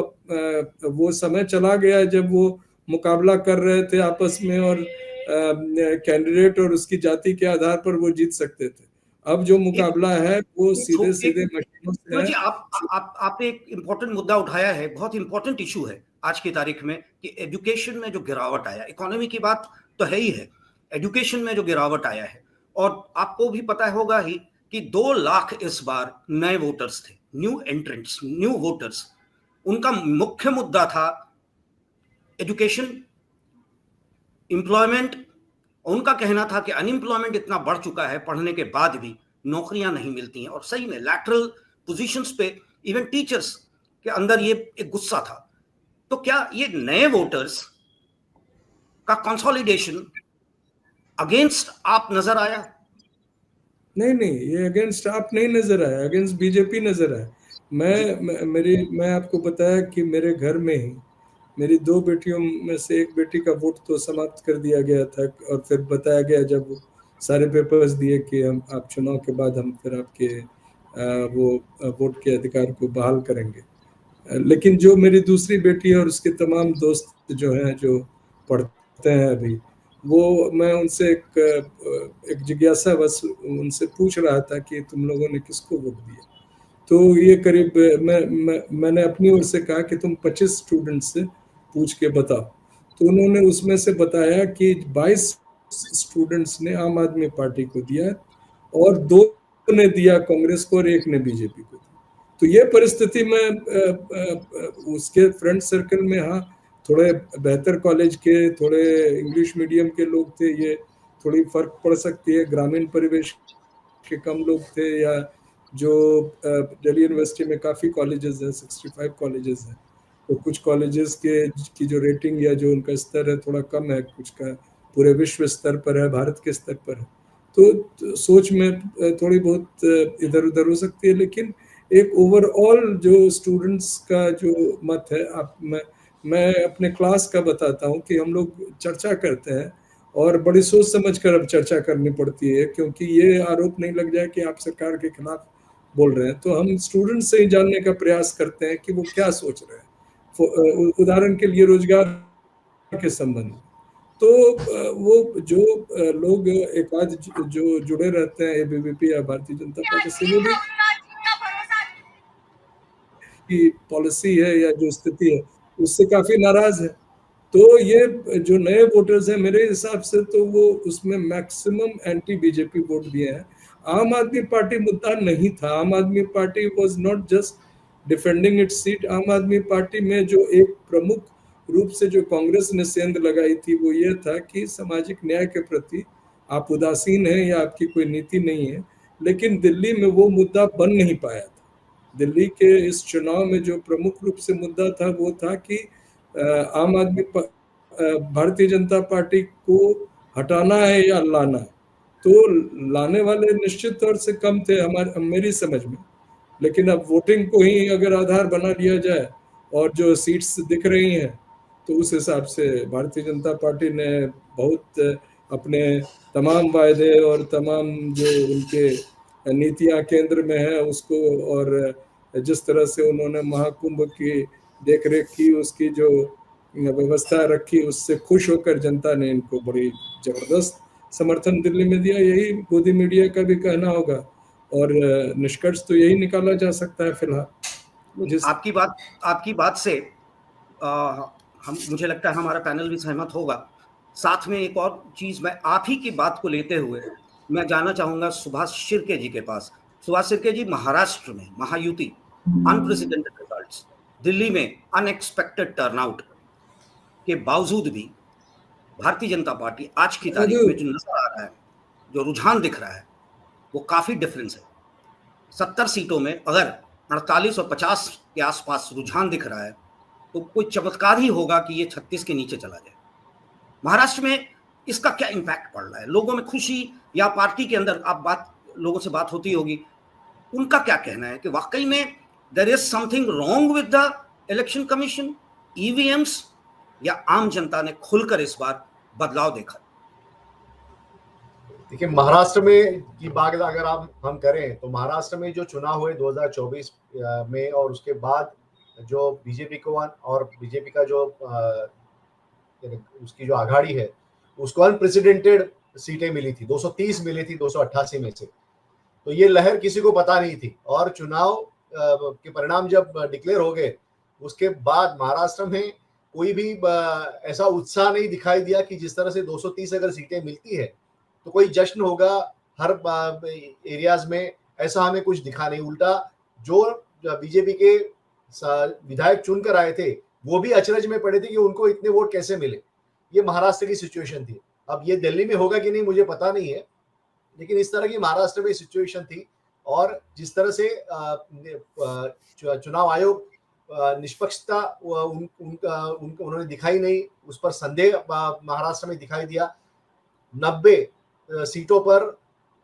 वो समय चला गया जब वो मुकाबला कर रहे थे आपस में और कैंडिडेट और उसकी जाति के आधार पर वो जीत सकते थे। अब जो मुकाबला है वो सीधे सीधे मशीनों से है। आपने एक इम्पोर्टेंट मुद्दा उठाया है, बहुत इंपॉर्टेंट इशू है आज की तारीख में, कि एजुकेशन में जो गिरावट आया, इकोनॉमी की बात तो है ही है, एजुकेशन में जो गिरावट आया है। और आपको भी पता होगा ही कि 2 लाख इस बार नए वोटर्स थे, न्यू एंट्रेंट्स, न्यू वोटर्स। उनका मुख्य मुद्दा था एजुकेशन, एम्प्लॉयमेंट। उनका कहना था कि अनएम्प्लॉयमेंट इतना बढ़ चुका है, पढ़ने के बाद भी नौकरियां नहीं मिलती हैं। और सही में लैटरल पोजीशंस पे इवन टीचर्स के अंदर ये एक गुस्सा था। तो क्या ये नए वोटर्स का कंसोलिडेशन अगेंस्ट आप नजर आया? नहीं, ये अगेंस्ट आप नहीं नजर आया, अगेंस्ट बीजेपी नजर आया। मैं आपको बताया कि मेरे घर में ही मेरी 2 बेटियों में से एक बेटी का वोट तो समाप्त कर दिया गया था, और फिर बताया गया जब सारे पेपर्स दिए कि आप चुनाव के बाद हम फिर आपके वो वोट के अधिकार को बहाल करेंगे। लेकिन जो मेरी दूसरी बेटी है और उसके तमाम दोस्त जो हैं, जो पढ़ते हैं अभी, वो मैं उनसे एक जिज्ञासा बस उनसे पूछ रहा था कि तुम लोगों ने किसको वोट दिया। तो ये करीब मैंने अपनी ओर से कहा कि तुम 25 स्टूडेंट्स से पूछ के बताओ। तो उन्होंने उसमें से बताया कि 22 स्टूडेंट्स ने आम आदमी पार्टी को दिया और 2 ने दिया कांग्रेस को और 1 ने बीजेपी को दिया। तो ये परिस्थिति में उसके फ्रेंड सर्कल में, हाँ, थोड़े बेहतर कॉलेज के, थोड़े इंग्लिश मीडियम के लोग थे, ये थोड़ी फर्क पड़ सकती है। ग्रामीण परिवेश के कम लोग थे, या जो दिल्ली यूनिवर्सिटी में काफ़ी कॉलेजेस हैं, 65 कॉलेजेस हैं, तो कुछ कॉलेजेस की जो रेटिंग या जो उनका स्तर है थोड़ा कम है, कुछ का पूरे विश्व स्तर पर है, भारत के स्तर पर है। तो सोच में थोड़ी बहुत इधर उधर हो सकती है। लेकिन एक ओवरऑल जो स्टूडेंट्स का जो मत है, मैं अपने क्लास का बताता हूँ कि हम लोग चर्चा करते हैं और बड़ी सोच समझ कर अब चर्चा करनी पड़ती है, क्योंकि ये आरोप नहीं लग जाए कि आप सरकार के खिलाफ बोल रहे हैं। तो हम स्टूडेंट से ही जानने का प्रयास करते हैं कि वो क्या सोच रहे हैं। उदाहरण के लिए रोजगार के संबंध में, तो वो जो लोग एक आध जो जुड़े रहते हैं एबीवीपी या भारतीय जनता पार्टी से, वो भी की पॉलिसी है या जो स्थिति है उससे काफी नाराज है। तो ये जो नए वोटर्स हैं, मेरे हिसाब से तो वो उसमें मैक्सिमम एंटी बीजेपी वोट दिए हैं। आम आदमी पार्टी मुद्दा नहीं था। आम आदमी party was not just defending it's seat. आम आदमी पार्टी में जो एक प्रमुख रूप से जो कांग्रेस ने सेंध लगाई थी वो ये था कि सामाजिक न्याय के प्रति आप उदासीन हैं या आपकी कोई नीति नहीं है। लेकिन दिल्ली में वो मुद्दा बन नहीं पाया था। दिल्ली के इस चुनाव में जो प्रमुख रूप से मुद्दा था वो था कि आम आदमी भारतीय जनता पार्टी को हटाना है या लाना। तो लाने वाले निश्चित तौर से कम थे मेरी समझ में, लेकिन अब वोटिंग को ही अगर आधार बना लिया जाए और जो सीट्स दिख रही हैं तो उस हिसाब से भारतीय जनता पार्टी ने बहुत अपने तमाम वायदे और तमाम जो उनके नीतियां केंद्र में है उसको, और जिस तरह से उन्होंने महाकुंभ की देखरेख की, उसकी जो व्यवस्था रखी, उससे खुश होकर जनता ने इनको बड़ी जबरदस्त समर्थन दिल्ली में दिया। यही गोदी मीडिया का भी कहना होगा और निष्कर्ष तो यही निकाला जा सकता है फिलहाल। आपकी बात से मुझे लगता है हमारा पैनल भी सहमत होगा। साथ में एक और चीज मैं आप ही की बात को लेते हुए मैं जाना चाहूंगा सुभाष शिर्के जी के पास। सुभाष शिर्के जी, महाराष्ट्र में महायुति अनप्रेसिडेंटेड रिजल्ट्स, दिल्ली में अनएक्सपेक्टेड टर्नआउट के बावजूद भी भारतीय जनता पार्टी आज की तारीख में जो नजर आ रहा है, जो रुझान दिख रहा है, वो काफी डिफरेंस है। 70 सीटों में अगर 48 और 50 के आसपास रुझान दिख रहा है तो कोई चमत्कार ही होगा कि ये 36 के नीचे चला जाए। महाराष्ट्र में इसका क्या इम्पैक्ट पड़ रहा है? लोगों में खुशी या पार्टी के अंदर लोगों से बात होती होगी, उनका क्या कहना है कि वाकई में there is something wrong with the election commission, EVMs, या आम जनता ने खुलकर इस बार बदलाव देखा? देखिए, महाराष्ट्र में की बात अगर हम करें तो महाराष्ट्र में जो चुनाव हुए 2024 में और उसके बाद जो बीजेपी को और बीजेपी का जो उसकी जो आघाड़ी है उसको अनप्रेसिडेंटेड सीटें मिली थी, 230 मिली थी 288 में से। तो ये लहर किसी को पता नहीं थी और चुनाव के परिणाम जब डिक्लेयर हो गए उसके बाद महाराष्ट्र में कोई भी ऐसा उत्साह नहीं दिखाई दिया कि जिस तरह से 230 अगर सीटें मिलती है तो कोई जश्न होगा हर एरियाज में, ऐसा हमें कुछ दिखा नहीं। उल्टा जो बीजेपी के विधायक चुनकर आए थे वो भी अचरज में पड़े थे कि उनको इतने वोट कैसे मिले। ये महाराष्ट्र की सिचुएशन थी। अब ये दिल्ली में होगा कि नहीं मुझे पता नहीं है, लेकिन इस तरह की महाराष्ट्र में सिचुएशन थी। और जिस तरह से चुनाव आयोग निष्पक्षता उन्होंने दिखाई नहीं, उस पर संदेह महाराष्ट्र में दिखाई दिया। 90 सीटों पर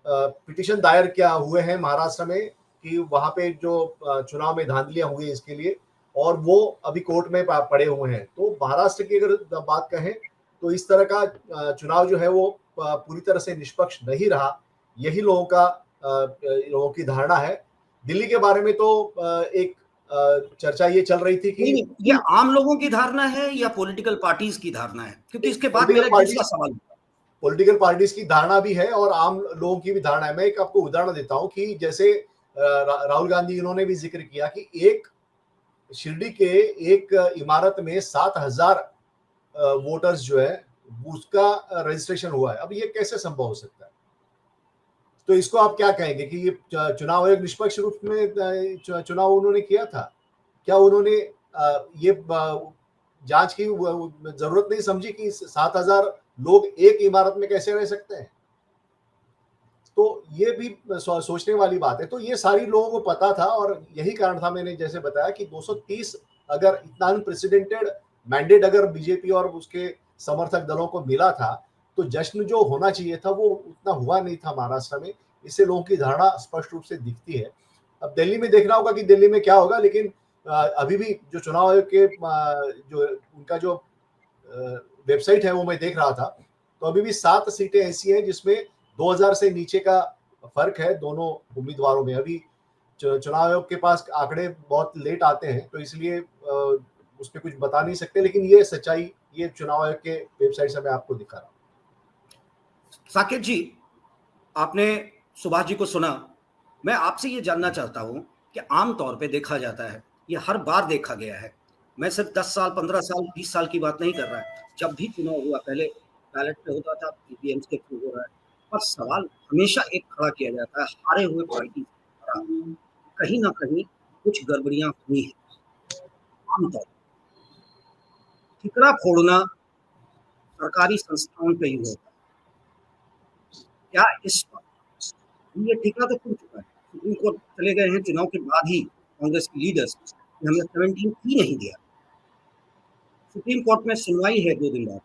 पिटीशन दायर किया हुए हैं महाराष्ट्र में कि वहां पे जो चुनाव में धांधलियां हुई इसके लिए, और वो अभी कोर्ट में पड़े हुए हैं। तो महाराष्ट्र की अगर बात कहें तो इस तरह का चुनाव जो है वो पूरी तरह से निष्पक्ष नहीं रहा, यही लोगों की धारणा है। दिल्ली के बारे में तो एक चर्चा ये चल रही थी कि ये आम लोगों की धारणा है या पॉलिटिकल पार्टीज की धारणा है, क्योंकि इसके बाद मेरा दूसरा सवाल, पॉलिटिकल पार्टीज की धारणा भी है और आम लोगों की भी धारणा है। मैं एक आपको उदाहरण देता हूं कि जैसे राहुल गांधी इन्होंने भी जिक्र किया कि एक शिरडी के एक इमारत में 7000 वोटर्स जो है उसका रजिस्ट्रेशन हुआ है। अब ये कैसे संभव हो सकता है? तो इसको आप क्या कहेंगे कि ये चुनाव आयोग निष्पक्ष रूप में चुनाव उन्होंने किया था? क्या उन्होंने ये जांच की जरूरत नहीं समझी कि 7000 लोग एक इमारत में कैसे रह सकते हैं? तो ये भी सोचने वाली बात है। तो ये सारी लोगों को पता था और यही कारण था, मैंने जैसे बताया कि 230 अगर इतना अनप्रेसिडेंटेड मैंडेट अगर बीजेपी और उसके समर्थक दलों को मिला था तो जश्न जो होना चाहिए था वो उतना हुआ नहीं था महाराष्ट्र में। इससे लोगों की धारणा स्पष्ट रूप से दिखती है। अब दिल्ली में देखना होगा कि दिल्ली में क्या होगा, लेकिन अभी भी जो चुनाव आयोग के जो उनका जो वेबसाइट है वो मैं देख रहा था, तो अभी भी 7 सीटें ऐसी हैं जिसमें 2000 से नीचे का फर्क है दोनों उम्मीदवारों में। अभी चुनाव आयोग के पास आंकड़े बहुत लेट आते हैं तो इसलिए उस पर कुछ बता नहीं सकते, लेकिन ये सच्चाई ये चुनाव आयोग के वेबसाइट से मैं आपको दिखा रहा हूँ। साकेत जी, आपने सुभाष जी को सुना। मैं आपसे ये जानना चाहता हूँ कि आम तौर पे देखा जाता है, ये हर बार देखा गया है, मैं सिर्फ 10 साल 15 साल 20 साल की बात नहीं कर रहा है, जब भी चुनाव हुआ पहले बैलेट पे होता था, ईवीएम के थ्रू हो रहा है, पर सवाल हमेशा एक खड़ा किया जाता है, हारे हुए पार्टी कहीं ना कहीं कुछ गड़बड़ियां हुई है। आमतौर ठिकरा फोड़ना सरकारी संस्थाओं पे ही होता है। क्या इस बार ये ठिकरा तो फूट चुका है, सुप्रीम कोर्ट चले गए हैं चुनाव के बाद ही कांग्रेस के लीडर्स कि हमने 17 ही नहीं दिया। सुप्रीम कोर्ट में सुनवाई है 2 दिन बाद।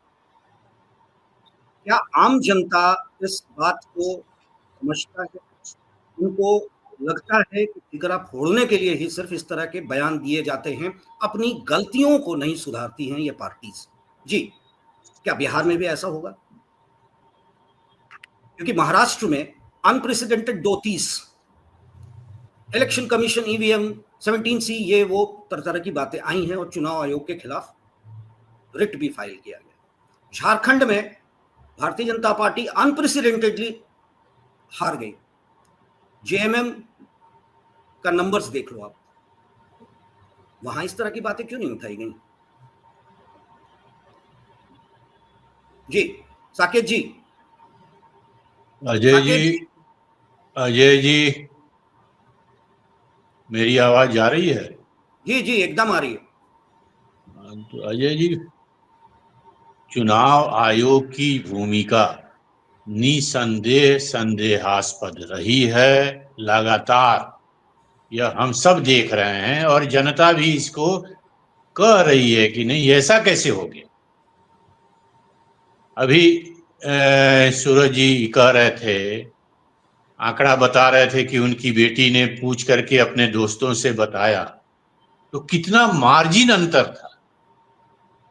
क्या आम जनता इस बात को समझता है? उनको लगता है कि ठिकरा फोड़ने के लिए ही सिर्फ इस तरह के बयान दिए जाते हैं, अपनी गलतियों को नहीं सुधारती हैं ये पार्टीज। जी, क्या बिहार में भी ऐसा होगा? क्योंकि महाराष्ट्र में unprecedented 230 election commission EVM 17C ये वो तरह की बातें आई हैं और चुनाव आयोग के खिलाफ रिट भी फाइल किया गया। झारखंड में भारतीय जनता पार्टी अनप्रेसिडेंटेडली हार गई। जेएमएम का नंबर्स देख लो आप, वहां इस तरह की बातें क्यों नहीं उठाई गई? जी साकेत जी। अजय जी मेरी आवाज जा रही है? जी जी एकदम आ रही है। तो अजय जी, चुनाव आयोग की भूमिका निसंदेह संदेहास्पद रही है लगातार। यह हम सब देख रहे हैं और जनता भी इसको कह रही है कि नहीं ऐसा कैसे हो गया। अभी सूरज जी कह रहे थे, आंकड़ा बता रहे थे कि उनकी बेटी ने पूछ करके अपने दोस्तों से बताया, तो कितना मार्जिन अंतर था।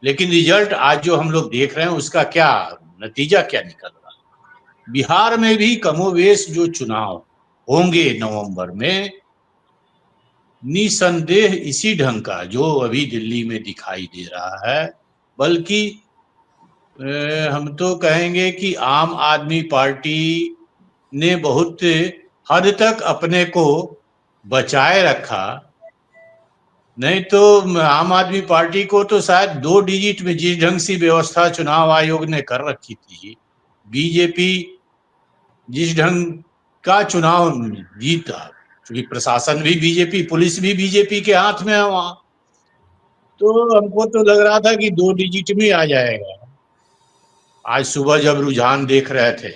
लेकिन रिजल्ट आज जो हम लोग देख रहे हैं उसका क्या नतीजा क्या निकल रहा है। बिहार में भी कमोवेश जो चुनाव होंगे नवंबर में, निसंदेह इसी ढंग का जो अभी दिल्ली में दिखाई दे रहा है, बल्कि हम तो कहेंगे कि आम आदमी पार्टी ने बहुत हद तक अपने को बचाए रखा। नहीं तो आम आदमी पार्टी को तो शायद 2 डिजिट में जिस ढंग से व्यवस्था चुनाव आयोग ने कर रखी थी, बीजेपी जिस ढंग का चुनाव जीता, क्योंकि प्रशासन भी बीजेपी, पुलिस भी बीजेपी के हाथ में है वहां, तो हमको तो लग रहा था कि 2 डिजिट में आ जाएगा आज सुबह जब रुझान देख रहे थे।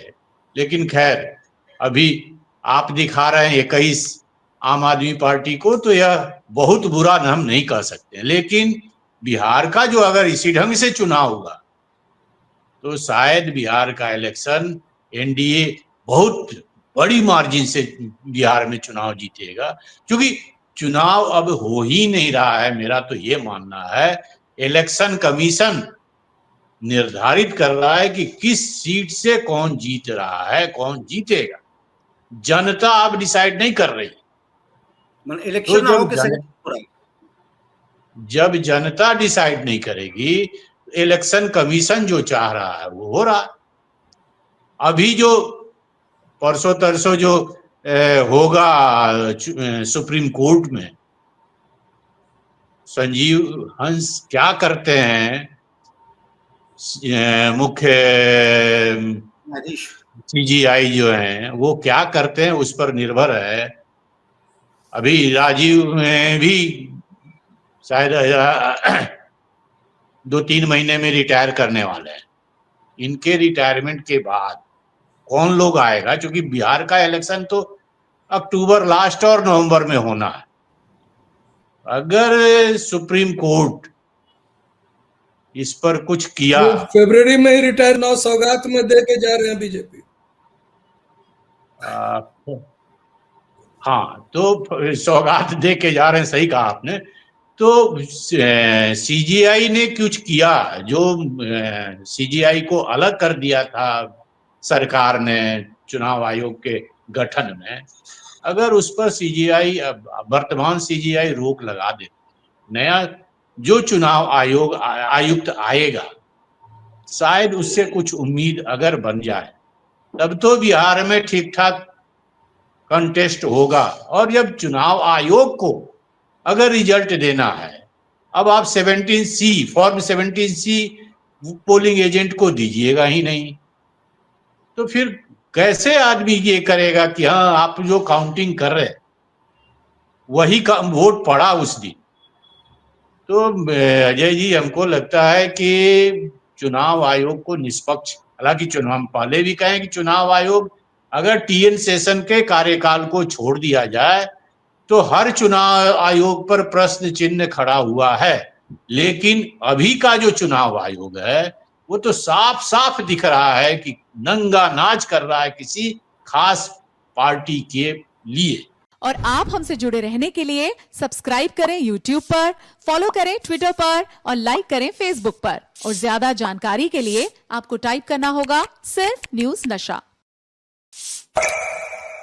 लेकिन खैर अभी आप दिखा रहे हैं 21 आम आदमी पार्टी को, तो यह बहुत बुरा हम नहीं कह सकते। लेकिन बिहार का जो अगर इसी ढंग से चुनाव हुआ तो शायद बिहार का इलेक्शन एनडीए बहुत बड़ी मार्जिन से बिहार में चुनाव जीतेगा, क्योंकि चुनाव अब हो ही नहीं रहा है। मेरा तो ये मानना है इलेक्शन कमीशन निर्धारित कर रहा है कि किस सीट से कौन जीत रहा है, कौन जीतेगा। जनता अब डिसाइड नहीं कर रही। इलेक्शन जब जनता डिसाइड नहीं करेगी, इलेक्शन कमीशन जो चाह रहा है वो हो रहा है। अभी जो परसों तरसों जो होगा सुप्रीम कोर्ट में, संजीव हंस क्या करते हैं, मुख्य सीजीआई जो हैं वो क्या करते हैं उस पर निर्भर है। अभी राजीव में भी शायद 2-3 महीने में रिटायर करने वाले हैं। इनके रिटायरमेंट के बाद कौन लोग आएगा, क्योंकि बिहार का इलेक्शन तो अक्टूबर लास्ट और नवंबर में होना है। अगर सुप्रीम कोर्ट इस पर कुछ किया, फरवरी में ही रिटायर 9 सौगात में दे के जा रहे हैं बीजेपी। हाँ, तो सौगात दे के जा रहे हैं, सही कहा आपने। तो सीजीआई ने कुछ किया, जो सीजीआई को अलग कर दिया था सरकार ने चुनाव आयोग के गठन में, अगर उस पर सीजीआई, वर्तमान सीजीआई रोक लगा दे, नया जो चुनाव आयुक्त आएगा शायद उससे कुछ उम्मीद अगर बन जाए, तब तो बिहार में ठीक ठाक कंटेस्ट होगा। और जब चुनाव आयोग को अगर रिजल्ट देना है, अब आप 17C form 17C polling agent को दीजिएगा ही नहीं, तो फिर कैसे आदमी ये करेगा कि हाँ आप जो काउंटिंग कर रहे वही का वोट पड़ा उस दिन। तो अजय जी हमको लगता है कि चुनाव आयोग को निष्पक्ष, हालांकि चुनाव हम पहले भी कहें कि चुनाव आयोग अगर टीएन शेषन के कार्यकाल को छोड़ दिया जाए तो हर चुनाव आयोग पर प्रश्न चिन्ह खड़ा हुआ है, लेकिन अभी का जो चुनाव आयोग है वो तो साफ साफ दिख रहा है कि नंगा नाच कर रहा है किसी खास पार्टी के लिए। और आप हमसे जुड़े रहने के लिए सब्सक्राइब करें YouTube पर, फॉलो करें Twitter पर और लाइक करें Facebook पर। और ज्यादा जानकारी के लिए आपको टाइप करना होगा सिर्फ न्यूज़ नशा।